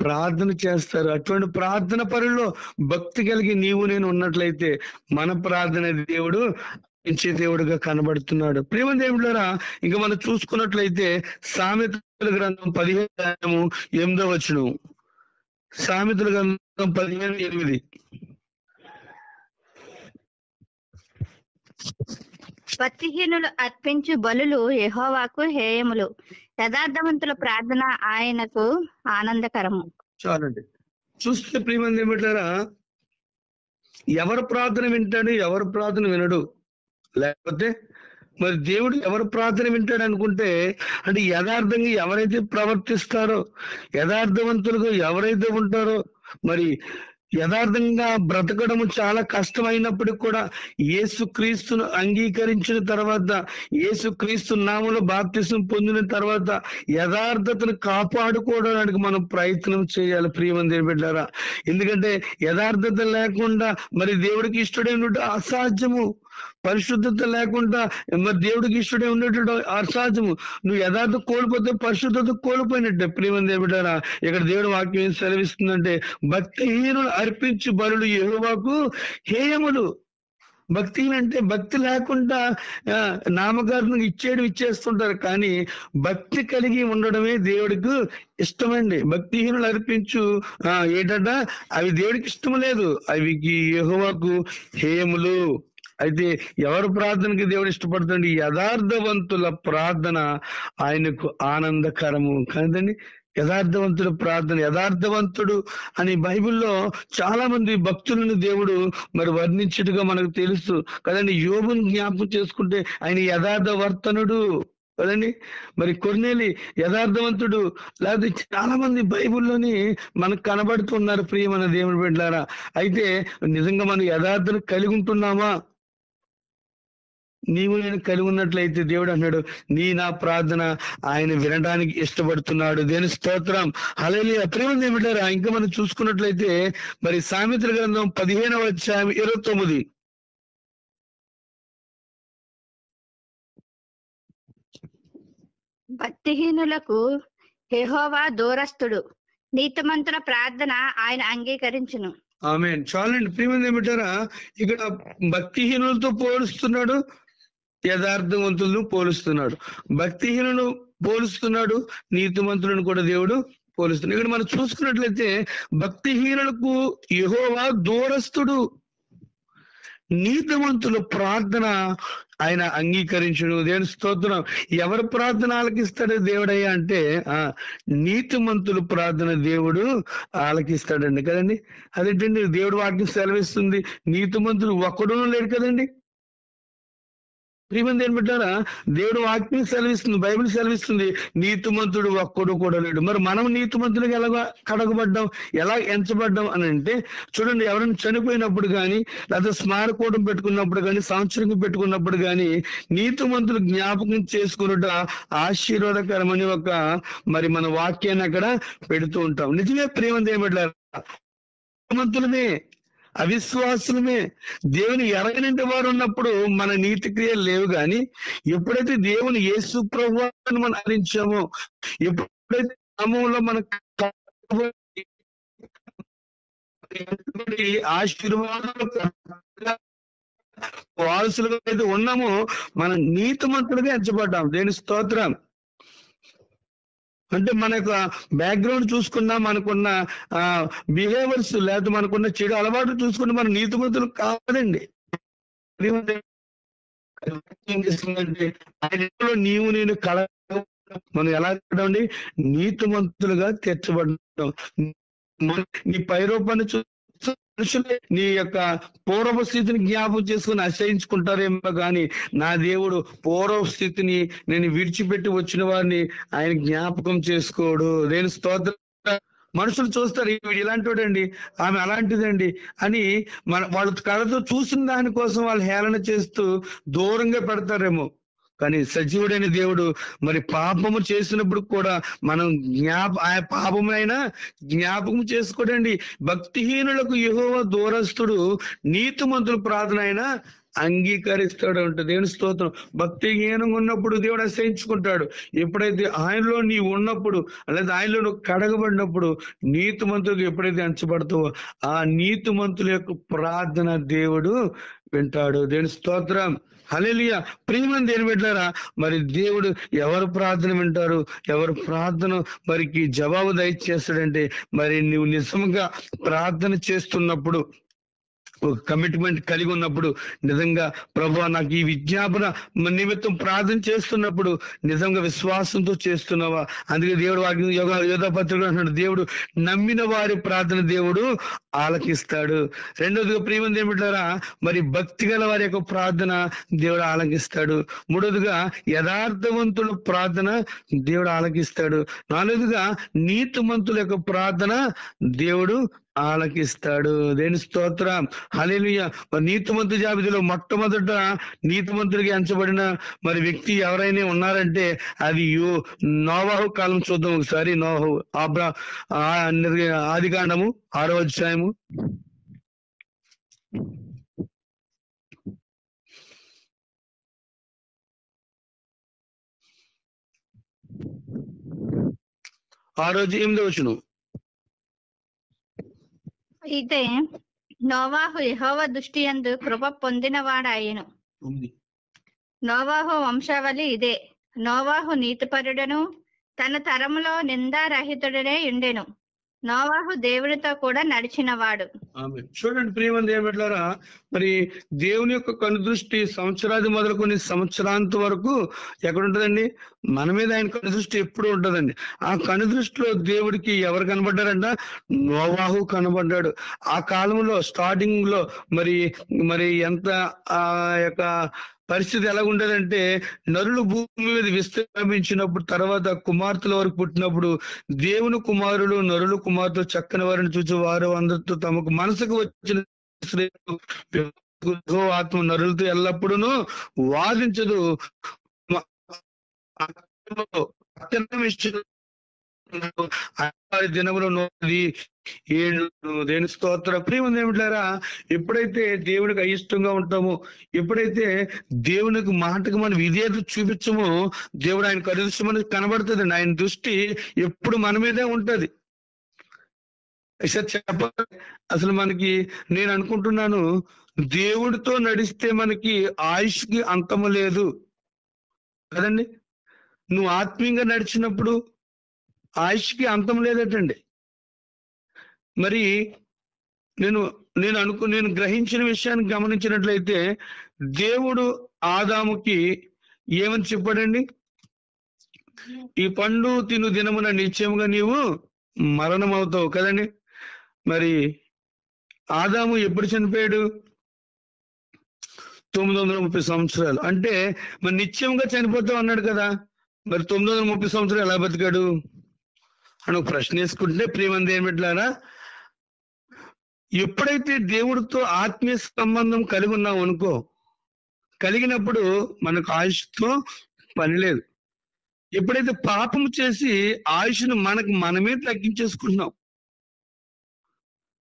ప్రార్థన చేస్తారు. అటువంటి ప్రార్థన పరుల్లో భక్తి కలిగి నీవు నేను ఉన్నట్లయితే మన ప్రార్థన దేవుడు ఇచ్చే దేవుడుగా కనబడుతున్నాడు. ప్రేమ దేవుడారా, ఇంకా మనం చూసుకున్నట్లయితే సామెతల గ్రంథం 15:8. సామెతల గ్రంథం 15:8. భక్తిహీనులు అర్పించు బలులు యెహోవాకు హేయములు, యథార్థవంతుల ప్రార్థన ఆయనకు ఆనందకరము. చాలండి. చూస్తే ప్రియమంది ఏమిటారా, ఎవరు ప్రార్థన వింటాడు, ఎవరు ప్రార్థన వినడు, లేకపోతే మరి దేవుడు ఎవరు ప్రార్థన వింటాడు అనుకుంటే, అంటే యథార్థంగా ఎవరైతే ప్రవర్తిస్తారో, యథార్థవంతులుగా ఎవరైతే ఉంటారో, మరి యథార్థంగా బ్రతకడం చాలా కష్టమైనప్పటికి కూడా యేసుక్రీస్తును అంగీకరించిన తర్వాత, యేసుక్రీస్తు నామములో బాప్తిసం పొందిన తర్వాత యథార్థతను కాపాడుకోవడానికి మనం ప్రయత్నం చేయాలి ప్రియమంది బిడ్డారా. ఎందుకంటే యథార్థత లేకుండా మరి దేవుడికి ఇష్టడే ఉండటం అసాధ్యము. పరిశుద్ధత లేకుండా మరి దేవుడికి ఇష్టడే ఉండేటట్టు అసాధ్యము. నువ్వు యథార్థత కోల్పోతే పరిశుద్ధత కోల్పోయినట్టే ప్రియమంది బిడ్డారా. ఇక్కడ దేవుడు వాక్యం ఏం సెలవిస్తుందంటే, భక్తిహీనులు అర్పించు బలులు యెహోవాకు హేయములు. భక్తిహీన అంటే భక్తి లేకుండా నామకార్థం ఇచ్చేస్తుంటారు, కానీ భక్తి కలిగి ఉండడమే దేవుడికి ఇష్టమండి. భక్తిహీనులు అర్పించు ఏంటంట, అవి దేవుడికి ఇష్టం లేదు, అవి యెహోవాకు హేయములు. అయితే ఎవరు ప్రార్థనకి దేవుడు ఇష్టపడుతుంది? యథార్థవంతుల ప్రార్థన ఆయనకు ఆనందకరము కదండి. యథార్థవంతుల ప్రార్థన, యథార్థవంతుడు అని బైబిల్లో చాలా మంది భక్తులను దేవుడు మరి వర్ణించుడుగా మనకు తెలుసు కదండి. యోబుని జ్ఞాపకం చేసుకుంటే ఆయన యథార్థవర్తనుడు కదండి. మరి కొర్నేలి యథార్థవంతుడు. లేకపోతే చాలా మంది బైబిల్లోని మనకు కనబడుతున్నారు ప్రియమైన దేవుని బిడ్డలారా. అయితే నిజంగా మనం యథార్థను కలిగి ఉంటున్నామా? నీవు నేను కలిగి ఉన్నట్లయితే దేవుడు అన్నాడు, నా ప్రార్థన ఆయన వినడానికి ఇష్టపడుతున్నాడు. దేని స్తోత్రం, హల్లెలూయా. ప్రియమంది ఏమిటారా, ఇంకా మనం చూసుకున్నట్లయితే మరి సామెతల గ్రంథం 15వ అధ్యాయం 29. భక్తిహీనులకు యెహోవా దూరస్తుడు, నీతిమంతుల ప్రార్థన ఆయన అంగీకరించును. ఆమేన్. చాలండి. ప్రియమంది ఏమిటారా, ఇక్కడ భక్తిహీనులతో పోలుస్తున్నాడు, యథార్థవంతులను పోలుస్తున్నాడు. భక్తిహీనులను పోలుస్తున్నాడు, నీతిమంతులను కూడా దేవుడు పోలుస్తున్నాడు. ఇక్కడ మనం చూసుకున్నట్లయితే భక్తిహీనులకు యెహోవా దూరస్తుడు, నీతిమంతుల ప్రార్థన ఆయన అంగీకరించును. దేవుని స్తోత్రం. ఎవరి ప్రార్థన ఆలకిస్తాడు దేవుడయ్యా అంటే నీతిమంతుల ప్రార్థన దేవుడు ఆలకిస్తాడండి కదండి. అదేంటండి, దేవుడు వాక్యం సెలవిస్తుంది, నీతిమంతులు ఒక్కడూ లేడు కదండి. ప్రియమంది ఏమిటారా, దేవుడు వాక్యం సెలవిస్తుంది, బైబిల్ సెలవిస్తుంది, నీతిమంతుడు ఒక్కడు కూడా లేడు. మరి మనం నీతిమంతులకు ఎలా కడగబడ్డాం, ఎలా ఎంచబడ్డాం అని అంటే, చూడండి, ఎవరైనా చనిపోయినప్పుడు కానీ, లేదా స్మారకోటం పెట్టుకున్నప్పుడు కానీ, సంవత్సరం పెట్టుకున్నప్పుడు కానీ నీతిమంతులు జ్ఞాపకం చేసుకున్నట ఆశీర్వాదకరమని ఒక మరి మన వాక్యాన్ని అక్కడ పెడుతూ ఉంటాం. నిజమే ప్రియమంది ఏమిటారా, నీతిమంతులమే అవిశ్వాసులమే, దేవుని ఎరగనింటి వారు ఉన్నప్పుడు మన నీతి క్రియలు లేవు. కానీ ఎప్పుడైతే దేవుని యేసు ప్రభువుని మనం ఆరాధించామో, ఎప్పుడైతే నామములో మన ఆశీర్వాదాలు వారసులుగా అయితే ఉన్నామో, మనం నీతిమంతులుగా ఎంచబడ్డాం. దేని స్తోత్రం. అంటే మన యొక్క బ్యాక్గ్రౌండ్ చూసుకున్నా, మనకున్న బిహేవియర్స్ లేదా మనకున్న చెడు అలవాటు చూసుకుంటే మనం నీతిమంతులు కాదండి. ఆయనలో నీవు నేను కళ మనం ఎలా అండి, నీతిమంతులుగా తీర్చబడ్డాం. నీ పైరూపాన్ని మనుషులే నీ యొక్క పూర్వ స్థితిని జ్ఞాపకం చేసుకుని అసహించుకుంటారేమో, కానీ నా దేవుడు పూర్వ స్థితిని నేను విడిచిపెట్టి వచ్చిన వారిని ఆయన జ్ఞాపకం చేసుకోడు. దేని స్తోత్రం. మనుషులు చూస్తారు, వీడు ఇలాంటి వాడండి, ఆమె అలాంటిదండి అని వాళ్ళు కళతో చూసిన దానికోసం వాళ్ళు హేళన చేస్తూ దూరంగా పెడతారేమో. కానీ సజీవుడైన దేవుడు మరి పాపము చేసినప్పుడు కూడా మనం ఆ పాపమైనా జ్ఞాపకం చేసుకోడండి. భక్తిహీనులకు యెహోవా దూరస్తుడు, నీతిమంతుల ప్రార్థన అయినా అంగీకరిస్తాడు అంట. దేవుని స్తోత్రం. భక్తిహీనంగా ఉన్నప్పుడు దేవుడు అసహించుకుంటాడు. ఎప్పుడైతే ఆయనలో నీవు ఉన్నప్పుడు, లేదా ఆయనలో నువ్వు కడగబడినప్పుడు, నీతిమంతులకు ఎప్పుడైతే అంచబడతావో ఆ నీతిమంతుల యొక్క ప్రార్థన దేవుడు వింటాడు. దేవుని స్తోత్రం. హల్లెలూయా. ప్రియమైన దేవుని బిడ్డలారా, మరి దేవుడు ఎవరు ప్రార్థన వింటారు, ఎవరు ప్రార్థన మరికి జవాబు దయచేస్తాడంటే, మరి నువ్వు నిజంగా ప్రార్థన చేస్తున్నప్పుడు ఒక కమిట్మెంట్ కలిగి ఉన్నప్పుడు, నిజంగా ప్రభువా నాకు ఈ విజ్ఞాపన నిమిత్తం ప్రార్థన చేస్తున్నప్పుడు నిజంగా విశ్వాసంతో చేస్తున్నావా? అందుకే దేవుడు వాక్యం యోధా పత్రికలో అంటున్నాడు, దేవుడు నమ్మిన వారి ప్రార్థన దేవుడు ఆలకిస్తాడు. రెండోదిగా ప్రియమంది ఏమిటారా, మరి భక్తి గల వారి యొక్క ప్రార్థన దేవుడు ఆలకిస్తాడు. మూడోదిగా యథార్థవంతుల ప్రార్థన దేవుడు ఆలకిస్తాడు. నాలుగోదిగా నీతిమంతుల యొక్క ప్రార్థన దేవుడు ఆలకిస్తాడు. దేని స్తోత్రం, హల్లెలూయా. నీతిమంతు జాబితాలో మొట్టమొదట నీతిమంతుడికి ఎంచబడిన మరి వ్యక్తి ఎవరైనా ఉన్నారంటే అది నోవాహు కాలం. చూద్దాం ఒకసారి. నోవాహు ఆదికాండము 6వ అధ్యాయము 8వ వచనం. అయితే నోవాహు యెహోవా దృష్టి యందు కృప పొందినవాడాయెను. నోవాహు వంశావళి ఇదే. నోవాహు నీతిపరుడను తన తరములో నిందారహితుడనే ఉండెను. నోవాహు దేవునితో కూడా నడిచినవాడు. చూడండి ప్రియమంది ఏమిట్లారా, మరి దేవుని యొక్క కనుదృష్టి సంవత్సరాది మొదలుకొని సంవత్సరాంత వరకు ఎక్కడ ఉంటదండి? మన మీద ఆయన కనుదృష్టి ఎప్పుడు ఉంటదండి. ఆ కనుదృష్టిలో దేవుడికి ఎవరు కనబడ్డారంట? నోవాహు కనబడ్డాడు. ఆ కాలంలో స్టార్టింగ్ లో మరి ఎంత ఆ యొక్క పరిస్థితి ఎలా ఉండేదంటే, నరులు భూమి మీద విస్తరించినప్పుడు, తర్వాత కుమార్తెల వరకు పుట్టినప్పుడు దేవుని కుమారులు నరులు కుమార్తెలు చక్కని వారిని చూసి వారు అందరితో తమకు మనసుకు వచ్చిన ఆత్మ నరులతో ఎల్లప్పుడూ వాదించదు. దినములో దేని స్తోత్ర. ప్రియమంది ఏమిటారా, ఎప్పుడైతే దేవునికి అయిష్టంగా ఉంటామో, ఎప్పుడైతే దేవునికి మాటకు మనం విధేయత చూపించమో, దేవుడు ఆయన కనుదృష్టి మనకి కనబడుతుందండి. ఆయన దృష్టి ఎప్పుడు మన మీదే ఉంటది. చెప్పాలి అసలు మనకి, నేను అనుకుంటున్నాను, దేవుడితో నడిస్తే మనకి ఆయుష్కి అంతము లేదు కదండి. నువ్వు ఆత్మీయంగా నడిచినప్పుడు ఆయుష్కి అంతం లేదటండి. మరి నేను గ్రహించిన విషయాన్ని గమనించినట్లయితే, దేవుడు ఆదాముకి ఏమని చెప్పాడండి? ఈ పండు తిను దినమున నిశ్చయముగా నీవు మరణం అవుతావు కదండి. మరి ఆదాము ఎప్పుడు చనిపోయాడు? 930 సంవత్సరాలు. అంటే మరి నిశ్చయంగా చనిపోతావు అన్నాడు కదా. మరి 930 సంవత్సరాలు ఎలా బతికాడు అని ఒక ప్రశ్న వేసుకుంటే, ప్రియమంది ఏమిట్లారా, ఎప్పుడైతే దేవుడితో ఆత్మీయ సంబంధం కలిగి ఉన్నాం అనుకో, కలిగినప్పుడు మనకు ఆయుష్తో పని లేదు. ఎప్పుడైతే పాపం చేసి ఆయుష్ను మనమే తగ్గించేసుకుంటున్నాం,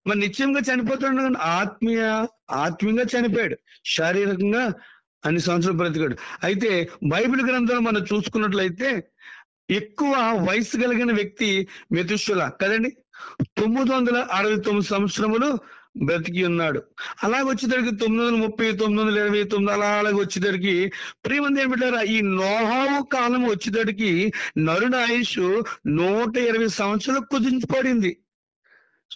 మరి నిశ్చయంగా చనిపోతున్నాడు. ఆత్మీయంగా చనిపోయాడు, శారీరకంగా అన్ని సంవత్సరాలు బ్రతికాడు. అయితే బైబిల్ గ్రంథంలో మనం చూసుకున్నట్లయితే ఎక్కువ వయసు కలిగిన వ్యక్తి మెతుషుల కదండి. 969 సంవత్సరములు బ్రతికి ఉన్నాడు. అలాగ వచ్చేసరికి 930, 929 అలాగ వచ్చేసరికి ప్రియమంది ఏమిటారా, ఈ నోహావు కాలం వచ్చేసరికి నరుని ఆయుష్ 120 సంవత్సరాలు కుదించబడింది.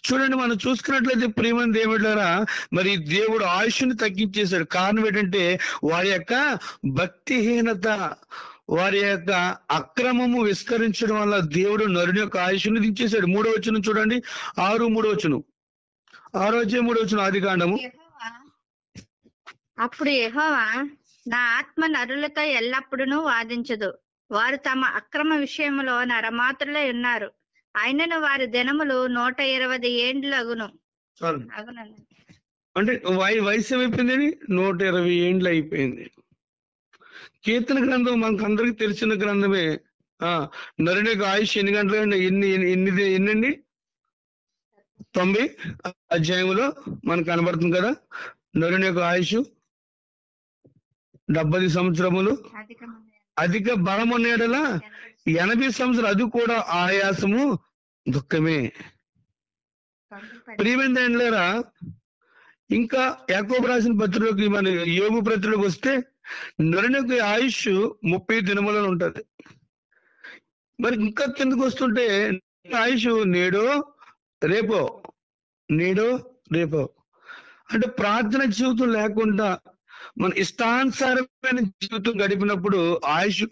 చూడండి, మనం చూసుకున్నట్లయితే ప్రియమంది ఏమిటారా, మరి దేవుడు ఆయుష్ని తగ్గించేశాడు. కారణం ఏంటంటే వారి యొక్క భక్తిహీనత, వారి యొక్క అక్రమము విస్తరించడం వల్ల దేవుడు నరుని యొక్క ఆయుష్ని దించేశాడు. 3వ వచనం చూడండి, 6వ వచనం, 6వ వచనం ఆదికాండము. అప్పుడు యెహోవా, నా ఆత్మ నరులతో ఎల్లప్పుడూ వాదించదు. వారు తమ అక్రమ విషయంలో నరమాత్రులై ఉన్నారు. అయినను వారి దినములు 120 ఏండ్లు అగును. అంటే వయసు ఏమైపోయింది? 120 ఏండ్లు అయిపోయింది. కీర్తన గ్రంథం మనకు అందరికి తెలిసిన గ్రంథమే. నరుని యొక్క ఆయుష్ ఎన్ని గంటలు? ఎన్నండి? 90 అధ్యాయంలో మనకు కనబడుతుంది కదా. నరుని యొక్క ఆయుష్ 70 సంవత్సరములు, అధిక బలం ఉన్నేడలా 80 సంవత్సరాలు, అది కూడా ఆయాసము దుఃఖమే. ప్రియమైనరా, ఇంకా యాకోబు రాసిన పత్రికలోకి, మన యోబు పత్రికలోకి వస్తే నరునికి ఆయుష్ 30 దినములలో ఉంటది. మరి ఇంకా కిందకు వస్తుంటే ఆయుష్ నేడో రేపో. అంటే ప్రార్థన జీవితం లేకుండా మన ఇష్టానుసారమైన జీవితం గడిపినప్పుడు ఆయుష్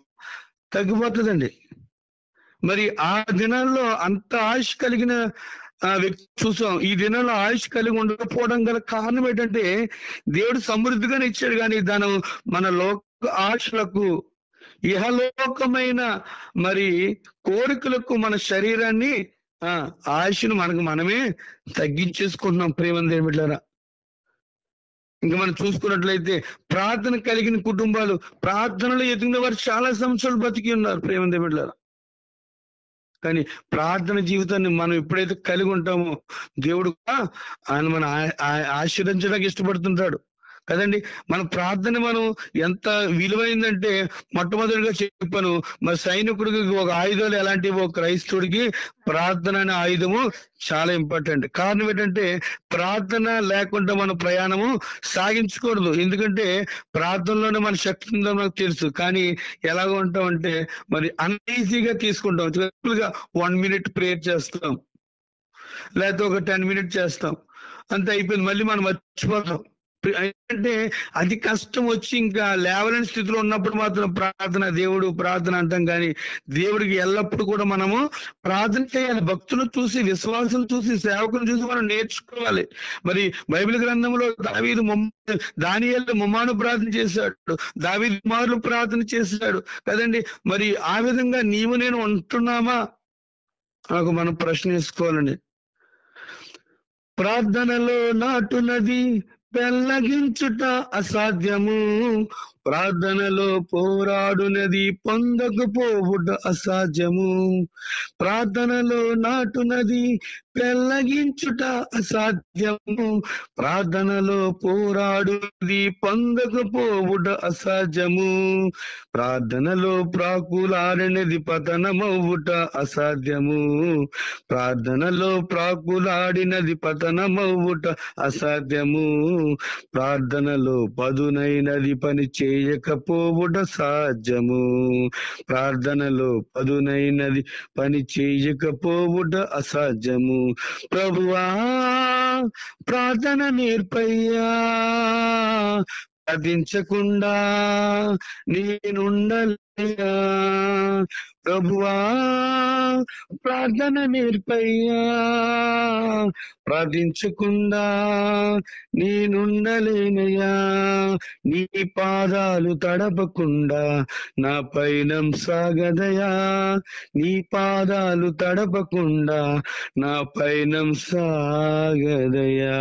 తగ్గిపోతుందండి. మరి ఆ దినాల్లో అంత ఆయుష్ కలిగిన వ్యక్తి చూసాం. ఈ దినాల్లో ఆయుష్ కలిగి ఉండకపోవడం గల కారణం ఏంటంటే దేవుడు సమృద్ధిగానే ఇచ్చాడు, కానీ దాని మన లోక ఆశలకు, ఇహలోకమైన మరి కోరికలకు మన శరీరాన్ని ఆయుష్ను మనమే తగ్గించేసుకుంటున్నాం. ప్రేమ బిడ్డలారా, ఇంకా మనం చూసుకున్నట్లయితే ప్రార్థన కలిగిన కుటుంబాలు, ప్రార్థనలో ఎదిగిన వారు చాలా సంవత్సరాలు బతికి ఉన్నారు. ప్రేమ బిడ్డలారా, కానీ ప్రార్థన జీవితాన్ని మనం ఎప్పుడైతే కలిగి ఉంటామో దేవుడు ఆయన మన ఆశీర్వదించడానికి ఇష్టపడుతుంటాడు కదండి. మన ప్రార్థన మనం ఎంత విలువైందంటే, మొట్టమొదటిగా చెప్పాను, మరి సైనికుడికి ఒక ఆయుధాలు ఎలాంటివి, ఒక క్రైస్తవుడికి ప్రార్థన అనే ఆయుధము చాలా ఇంపార్టెంట్. కారణం ఏంటంటే ప్రార్థన లేకుండా మన ప్రయాణము సాగించకూడదు. ఎందుకంటే ప్రార్థనలోనే మన శక్తి ఉందో మనకు తెలుసు, కానీ ఎలాగ ఉంటామంటే మరి అన్ఈజీగా తీసుకుంటాం. సింపుల్గా 1 minute ప్రేయర్ చేస్తాం, లేకపోతే ఒక 10 minutes చేస్తాం, అంత అయిపోయింది, మళ్ళీ మనం మర్చిపోతాం. అంటే అది కష్టం వచ్చి ఇంకా లేవలేని స్థితిలో ఉన్నప్పుడు మాత్రం దేవుడు ప్రార్థన అంటాం. కానీ దేవుడికి ఎల్లప్పుడూ కూడా మనము ప్రార్థన చేయాలి. భక్తులను చూసి, విశ్వాసం చూసి, సేవకులను చూసి మనం నేర్చుకోవాలి. మరి బైబిల్ గ్రంథంలో దానియేలు ముమ్మాను ప్రార్థన చేశాడు, దావీదు కుమారులు ప్రార్థన చేశాడు కదండి. మరి ఆ విధంగా నీవు నేను ఉంటున్నామా నాకు మనం ప్రశ్న వేసుకోవాలండి. ప్రార్థనలో నాటునది పెళ్ళగించుట అసాధ్యము, ప్రార్థనలో పోరాడునది పొందకపోవుట అసాధ్యము. ప్రార్థనలో నాటునది పెళ్ళగించుట అసాధ్యము, ప్రార్థనలో పోరాడునది పొందకపోవుట అసాధ్యము. ప్రార్థనలో ప్రాకులాడినది పతనమవుట అసాధ్యము, ప్రార్థనలో ప్రాకులాడినది పతనమవుట అసాధ్యము. ప్రార్థనలో పదునైనది పని చేయకపోవుట సాధ్యము, ప్రార్థనలో పదునైనది పని చేయకపోవుట అసాధ్యము. ప్రభువా ప్రార్థన నేర్పయ్యా, ప్రార్థించకుండా నేనుండలేనా. ప్రభువా ప్రార్థన నేర్పయ్యా, ప్రార్థించకుండా నేనుండలేనయ్యా. నీ పాదాలు తడపకుండా నా పయనం సాగదయా, నీ పాదాలు తడపకుండా నా పయనం సాగదయా.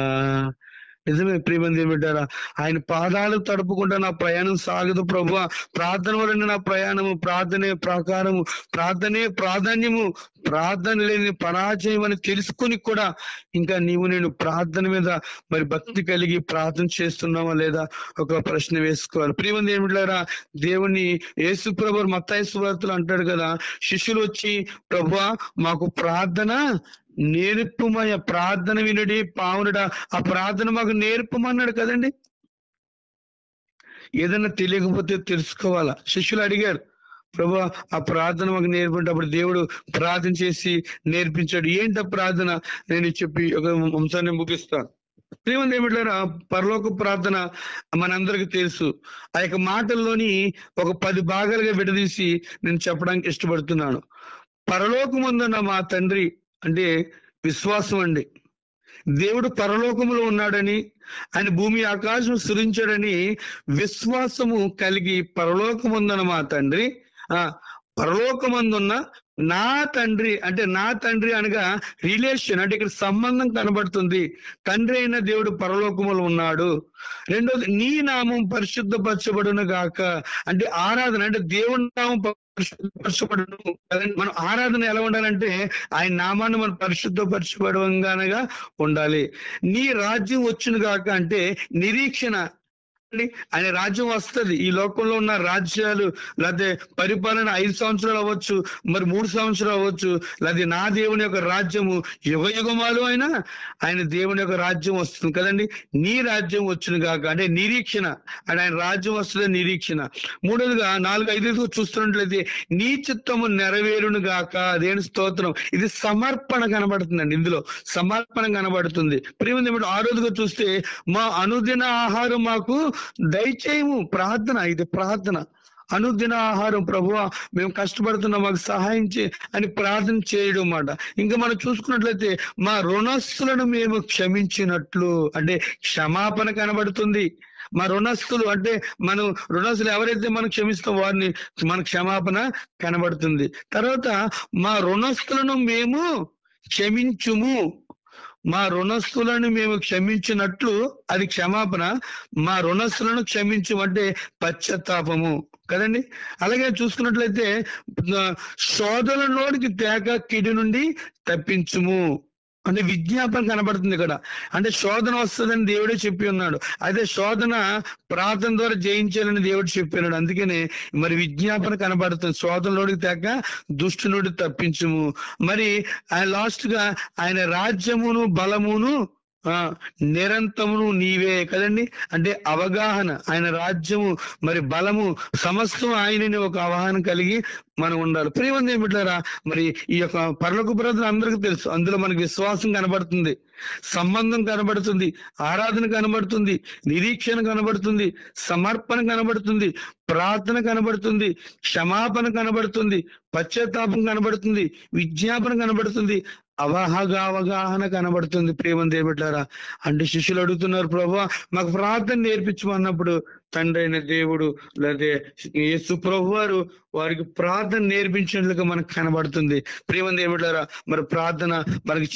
నిజమే ప్రియమంది ఏమిటారా, ఆయన పాదాలు తడుపుకుంటా నా ప్రయాణం సాగదు ప్రభువా. ప్రార్థన వలన నా ప్రయాణము, ప్రార్థనే ప్రకారము, ప్రార్థనే ప్రాధాన్యము, ప్రార్థన లేని పరాజయం అని తెలుసుకుని కూడా ఇంకా నీవు నేను ప్రార్థన మీద మరి భక్తి కలిగి ప్రార్థన చేస్తున్నావా లేదా ఒక ప్రశ్న వేసుకోవాలి. ప్రియమంది ఏమిటారా, దేవుని యేసు ప్రభువు మత్తయి సువార్తలో అంటాడు కదా, శిష్యులు వచ్చి ప్రభువా మాకు ప్రార్థన నేర్పుమయ, ప్రార్థన వినుడి పావునుడా, ఆ ప్రార్థన మాకు నేర్పమన్నాడు కదండి. ఏదన్నా తెలియకపోతే తెలుసుకోవాలా. శిష్యులు అడిగారు, ప్రభు ఆ ప్రార్థన మాకు నేర్పంటే అప్పుడు దేవుడు ప్రార్థన చేసి నేర్పించాడు. ఏంట ప్రార్థన నేను చెప్పి ఒక అంశాన్ని ముగిస్తాను. ఏమంది ఏమిటారా, పరలోక ప్రార్థన మనందరికి తెలుసు. ఆ యొక్క మాటల్లోని ఒక 10 భాగాలుగా విడదీసి నేను చెప్పడానికి ఇష్టపడుతున్నాను. పరలోకమందున్న మా తండ్రి అంటే విశ్వాసం అండి. దేవుడు పరలోకములో ఉన్నాడని, ఆయన భూమి ఆకాశం సృజించాడని విశ్వాసము కలిగి పరలోకమందున్న మా తండ్రి, పరలోకమందున్న నా తండ్రి అంటే నా తండ్రి అనగా రిలేషన్, అంటే ఇక్కడ సంబంధం కనబడుతుంది. తండ్రి అయిన దేవుడు పరలోకములో ఉన్నాడు. రెండోది నీ నామం పరిశుద్ధపరచబడును గాక, అంటే ఆరాధన, అంటే దేవుని నామం పరిశుద్ధపరచబడును. మనం ఆరాధన ఎలా ఉండాలంటే ఆయన నామాన్ని మనం పరిశుద్ధపరచబడంగానగా ఉండాలి. నీ రాజ్యం వచ్చును గాక అంటే నిరీక్షణ, ఆయన రాజ్యం వస్తుంది. ఈ లోకంలో ఉన్న రాజ్యాలు లేకపోతే పరిపాలన 5 సంవత్సరాలు అవ్వచ్చు, మరి 3 సంవత్సరాలు అవ్వచ్చు, లేకపోతే నా దేవుని యొక్క రాజ్యము యుగయుగమాలు అయినా ఆయన దేవుని యొక్క రాజ్యం వస్తుంది కదండి. నీ రాజ్యం వచ్చును గాక అంటే నిరీక్షణ, అంటే ఆయన రాజ్యం వస్తుంది నిరీక్షణ. మూడోదిగా 4-5 చూస్తున్నట్లయితే నీ చిత్తము నెరవేరును గాక. దేవుని స్తోత్రం. ఇది సమర్పణ కనబడుతుందండి, ఇందులో సమర్పణ కనబడుతుంది. ప్రియమైన 6వదిగా చూస్తే మా అనుదిన ఆహారం మాకు దయచేయము. ప్రార్థన, ఇది ప్రార్థన. అనుదిన ఆహారం ప్రభువా మేము కష్టపడుతున్నాం, మాకు సహాయం చే అని ప్రార్థన చేయడం అన్నమాట. ఇంకా మనం చూసుకున్నట్లయితే మా రుణస్తులను మేము క్షమించినట్లు, అంటే క్షమాపణ కనబడుతుంది. మా రుణస్తులు అంటే మనం రుణస్తులు ఎవరైతే మనం క్షమిస్తాం వారిని మన క్షమాపణ కనబడుతుంది. తర్వాత మా రుణస్తులను మేము క్షమించుము. మా రుణస్తులను మేము క్షమించినట్లు, అది క్షమాపణ. మా రుణస్తులను క్షమించు అంటే పశ్చాత్తాపము కదండి. అలాగే చూసుకున్నట్లయితే శోధనలోనికి తేక కిడి నుండి తప్పించుము అంటే విజ్ఞాపన కనబడుతుంది ఇక్కడ. అంటే శోధన వస్తుందని దేవుడే చెప్పి ఉన్నాడు. అదే శోధన ప్రార్థన ద్వారా జయించాలని దేవుడు చెప్పినాడు. అందుకనే మరి విజ్ఞాపన కనబడుతుంది. శోధనలోడికి తేక దుష్టు నుండి తప్పించుము. మరి ఆయన లాస్ట్ గా ఆయన రాజ్యమును బలమును నిరంతరమును నీవే కదండి. అంటే అవగాహన, ఆయన రాజ్యము మరి బలము సమస్తం ఆయనని ఒక అవగాహన కలిగి మనం ఉండాలి. ప్రియమంది ఏమిట్లారా, మరి ఈ యొక్క పరలోక ప్రార్థన అందరికీ తెలుసు. అందులో మనకి విశ్వాసం కనబడుతుంది, సంబంధం కనబడుతుంది, ఆరాధన కనబడుతుంది, నిరీక్షణ కనబడుతుంది, సమర్పణ కనబడుతుంది, ప్రార్థన కనబడుతుంది, క్షమాపణ కనబడుతుంది, పశ్చాత్తాపం కనబడుతుంది, విజ్ఞాపన కనబడుతుంది, అవగాహన కనబడుతుంది. ప్రియమంది ఏమిట్లారా అంటే శిష్యులు అడుగుతున్నారు, ప్రభువా మాకు ప్రార్థన నేర్పించమన్నప్పుడు తండ్రి అయిన దేవుడు లేదా యేసు ప్రభు వారు వారికి ప్రార్థన నేర్పించినట్లుగా మనకు కనబడుతుంది. ప్రియమంది ఏమిట్లారా మరి ప్రార్థన మనకి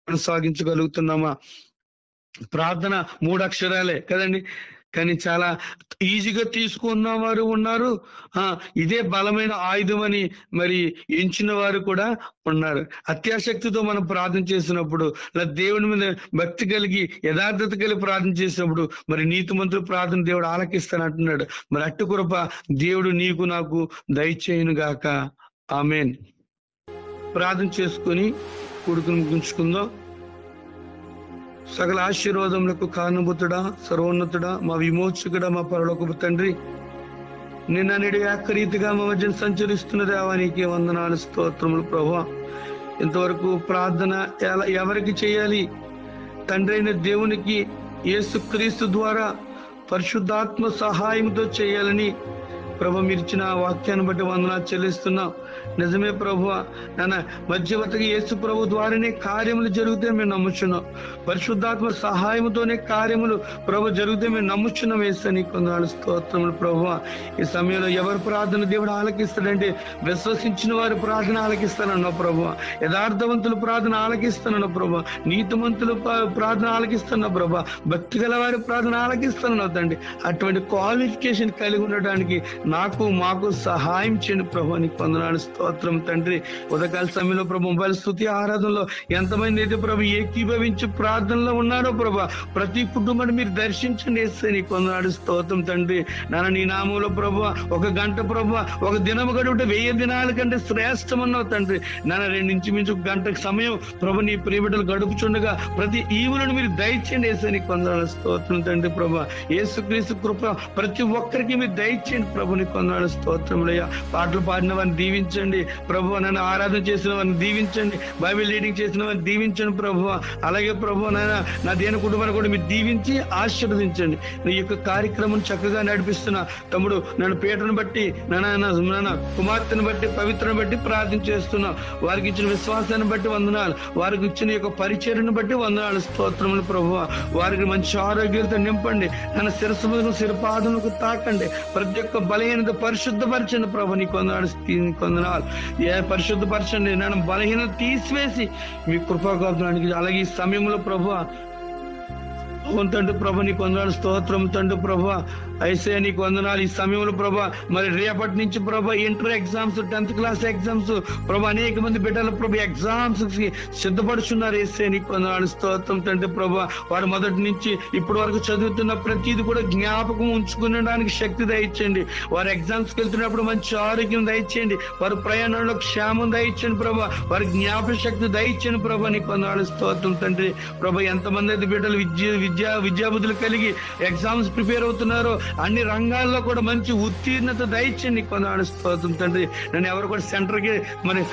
కొనసాగించగలుగుతున్నామా? ప్రార్థన 3 అక్షరాలే కదండి, కానీ చాలా ఈజీగా తీసుకున్న వారు ఉన్నారు, ఇదే బలమైన ఆయుధం అని మరి ఎంచిన వారు కూడా ఉన్నారు. అత్యాశక్తితో మనం ప్రార్థన చేసినప్పుడు, లేదా దేవుని మీద భక్తి కలిగి యథార్థత కలిగి ప్రార్థన చేసినప్పుడు మరి నీతిమంతులు ప్రార్థన దేవుడు ఆలకిస్తాను అంటున్నాడు. మరి అట్టు కృప దేవుడు నీకు నాకు దయచేయును గాక. ఆమేన్. ప్రార్థన చేసుకుని కొడుకుని ముగించుకుందాం. సకల ఆశీర్వాదములకు కారణభూతుడా, సర్వోన్నతుడా, మా విమోచకుడా, మా పరలోకపు తండ్రి, నిన్న నేడు ఏకరీతిగా మా మధ్య సంచరిస్తున్న దేవానికి వందనాలు, స్తోత్రములు. ప్రభువా ఇంతవరకు ప్రార్థన ఎవరికి చేయాలి? తండ్రి అయిన దేవునికి యేసుక్రీస్తు ద్వారా పరిశుద్ధాత్మ సహాయంతో చేయాలని ప్రభు మీరు ఇచ్చిన వాక్యాన్ని బట్టి వందనాలు చెల్లిస్తున్నాం. నిజమే ప్రభువా, నాన్న మధ్యవర్తికి యేసు ప్రభు ద్వారానే కార్యములు జరిగితే మేము నమ్ముచున్నాం. పరిశుద్ధాత్మ సహాయంతోనే కార్యములు ప్రభు జరిగితే మేము నమ్ముచున్నాం. వేస్తే నీకు వందనాలు, స్తోత్రములు. ప్రభువా ఈ సమయంలో ఎవరు ప్రార్థన దేవుడు ఆలకిస్తాడంటే విశ్వసించిన వారి ప్రార్థన ఆలకిస్తానన్నావు ప్రభువా, యథార్థవంతులు ప్రార్థన ఆలకిస్తానన్నావు ప్రభువా, నీతిమంతులు ప్రార్థన ఆలకిస్తున్నావు ప్రభువా, భక్తి గల వారి ప్రార్థన ఆలకిస్తానన్నావు తండ్రి. అటువంటి క్వాలిఫికేషన్ కలిగి ఉండడానికి నాకు మాకు సహాయం చేయండి ప్రభు. నీకు వందనాలు, స్తోత్రం తండ్రి. ఉదయకాల సమయంలో ప్రభు మొబైల్ స్తుతి ఆరాధనలో ఎంతమంది అయితే ప్రభు ఏకీభవించి ప్రార్థనలో ఉన్నారో ప్రభు, ప్రతి కుటుంబాన్ని మీరు దర్శించండి. వేస్తే నీకు వందనాలు, స్తోత్రం తండ్రి. నాన్న నీ నామంలో ప్రభు 1 గంట ప్రభు, 1 దినము గడుపుట 1000 దినాల కంటే శ్రేష్టమన్నావు తండ్రి. నాన్న 2 ఇంచుమించు గంట సమయం ప్రభు నీ ప్రియబిడ్డలు గడుపుచుండగా ప్రతి ఈవులను మీరు దయచేయండి. వేస్తే నీకు వందనాలు, స్తోత్రం తండ్రి. ప్రభు యేసుక్రీస్తు కృప ప్రతి ఒక్కరికి మీరు దయచేయండి ప్రభు. నీకు వందనాలు, స్తోత్రములయ్యా. పాటలు పాడిన వారిని దీవించండి ప్రభు, నన్ను ఆరాధన చేసిన వారిని దీవించండి, బైబిల్ రీడింగ్ చేసిన వారిని దీవించండి ప్రభు. అలాగే ప్రభు నాయన నా దేని కుటుంబాన్ని కూడా మీరు దీవించి ఆశీర్వదించండి. నీ యొక్క కార్యక్రమం చక్కగా నడిపిస్తున్న తమ్ముడు నన్ను పీటను బట్టి నాన్న కుమార్తెను బట్టి పవిత్రను బట్టి ప్రార్థన చేస్తున్నా. వారికి ఇచ్చిన విశ్వాసాన్ని బట్టి వందనాలు, వారికి ఇచ్చిన యొక్క పరిచర్యను బట్టి వందనాలు, స్తోత్రములు ప్రభు. వారికి మంచి ఆరోగ్యాలతో నింపండి. నన్ను శిరస్సు మీద శిరపాదములకు తాకండి. ప్రతి ఒక్క బలహీనత పరిశుద్ధపరచండి ప్రభు. నీకు వందనాలు, పరిశుద్ధపరచండి. నన్ను బలహీనత తీసివేసి మీ కృపాకాపునానికి. అలాగే ఈ సమయంలో ప్రభు అవును తండ్రి ప్రభా, నీకు వందనాలు, స్తోత్రం తండ్రి ప్రభా. అయితే నీకు వందనాలు. ఈ సమయంలో ప్రభా మరి రేపటి నుంచి ప్రభా inter exams, 10th class exams ప్రభా, అనేక మంది బిడ్డలు ప్రభా ఎగ్జామ్స్ కి సిద్ధపడుచున్నారు. వేస్తే నీకు వందనాలు, స్తోత్రం తండ్రి ప్రభా. వారు మొదటి నుంచి ఇప్పటి వరకు చదువుతున్న ప్రతిది కూడా జ్ఞాపకం ఉంచుకునడానికి శక్తి దయచేయండి. వారు ఎగ్జామ్స్కి వెళ్తున్నప్పుడు మంచి ఆరోగ్యం దయచేయండి. వారి ప్రయాణంలో క్షేమం దయచేయండి ప్రభా. వారి జ్ఞాపక శక్తి దయచేయండి ప్రభా. నీకు వందనాలు, స్తోత్రం తండ్రి ప్రభా. ఎంతమంది అయితే బిడ్డలు విద్యాబుద్ధులు కలిగి ఎగ్జామ్స్ ప్రిపేర్ అవుతున్నారో అన్ని రంగాల్లో కూడా మంచి ఉత్తీర్ణత దయచేయండి. నీకు వందనాలు, స్తోత్రం తండ్రి. నేను ఎవరు కూడా సెంటర్కి మరి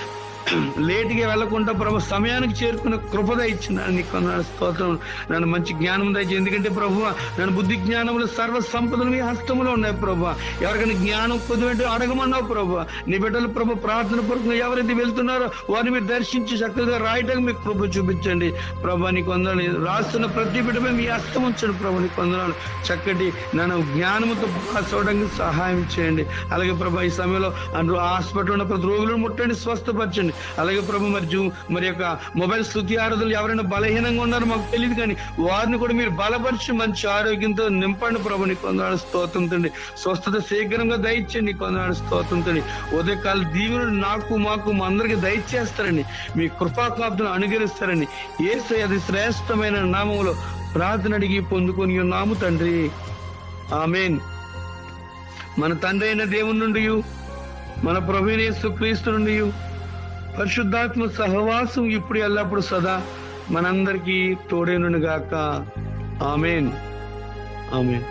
లేట్గా వెళ్లకుండా ప్రభు సమయానికి చేరుకున్న కృపద ఇచ్చినాను. నీకు వందనాలు, స్తోత్రం. నన్ను మంచి జ్ఞానం దయచేయండి. ఎందుకంటే ప్రభు నన్ను బుద్ధి జ్ఞానములు సర్వ సంపదలు మీ హస్తములో ఉన్నాయి ప్రభు. ఎవరికైనా జ్ఞానం కొద్దిగా అడగమన్నావు ప్రభు. నీ బిడ్డలు ప్రభు ప్రార్థన పూర్వకంగా ఎవరైతే వెళ్తున్నారో వారిని మీరు దర్శించి చక్కగా రాయడానికి మీకు ప్రభు చూపించండి ప్రభు. నీకు వందనాలు. రాస్తున్న ప్రతి బిడ్డపై మీ హస్తం ఉంచండి ప్రభు. నీకు వందనాలు. చక్కటి నన్ను జ్ఞానంతో పాస్ అవడానికి సహాయం చేయండి. అలాగే ప్రభు ఈ సమయంలో హాస్పిటల్ ఉన్న ప్రతి రోగులను ముట్టండి, స్వస్థపరచండి. అలాగే ప్రభు మరి యొక్క మొబైల్ స్తుతి ఆరాధనలు ఎవరైనా బలహీనంగా ఉన్నారో మాకు తెలియదు, కానీ వారిని కూడా మీరు బలపరిచి మంచి ఆరోగ్యంతో నింపండి ప్రభు. నీకు వందనాలు, స్తోత్రం తండ్రి. స్వస్థత శీఘ్రంగా దయచేయండి. నీకు వందనాలు, స్తోత్రం తండ్రి. ఉదయకాల దీవెనలు నాకు మాకు మా అందరికి దయచేస్తారని, మీ కృపాకాబ్దను అనుగ్రహిస్తారని యేసయ్య అతి శ్రేష్టమైన నామములో ప్రార్థన అడిగి పొందుకొని ఉన్నాము తండ్రి. ఆమేన్. మన తండ్రి అయిన దేవుని నుండి, మన ప్రభువైన యేసుక్రీస్తు నుండి పరిశుద్ధాత్మ సహవాసం ఇప్పుడు ఎల్లప్పుడు సదా మనందరికీ తోడేనుగాక. ఆమేన్. ఆమేన్.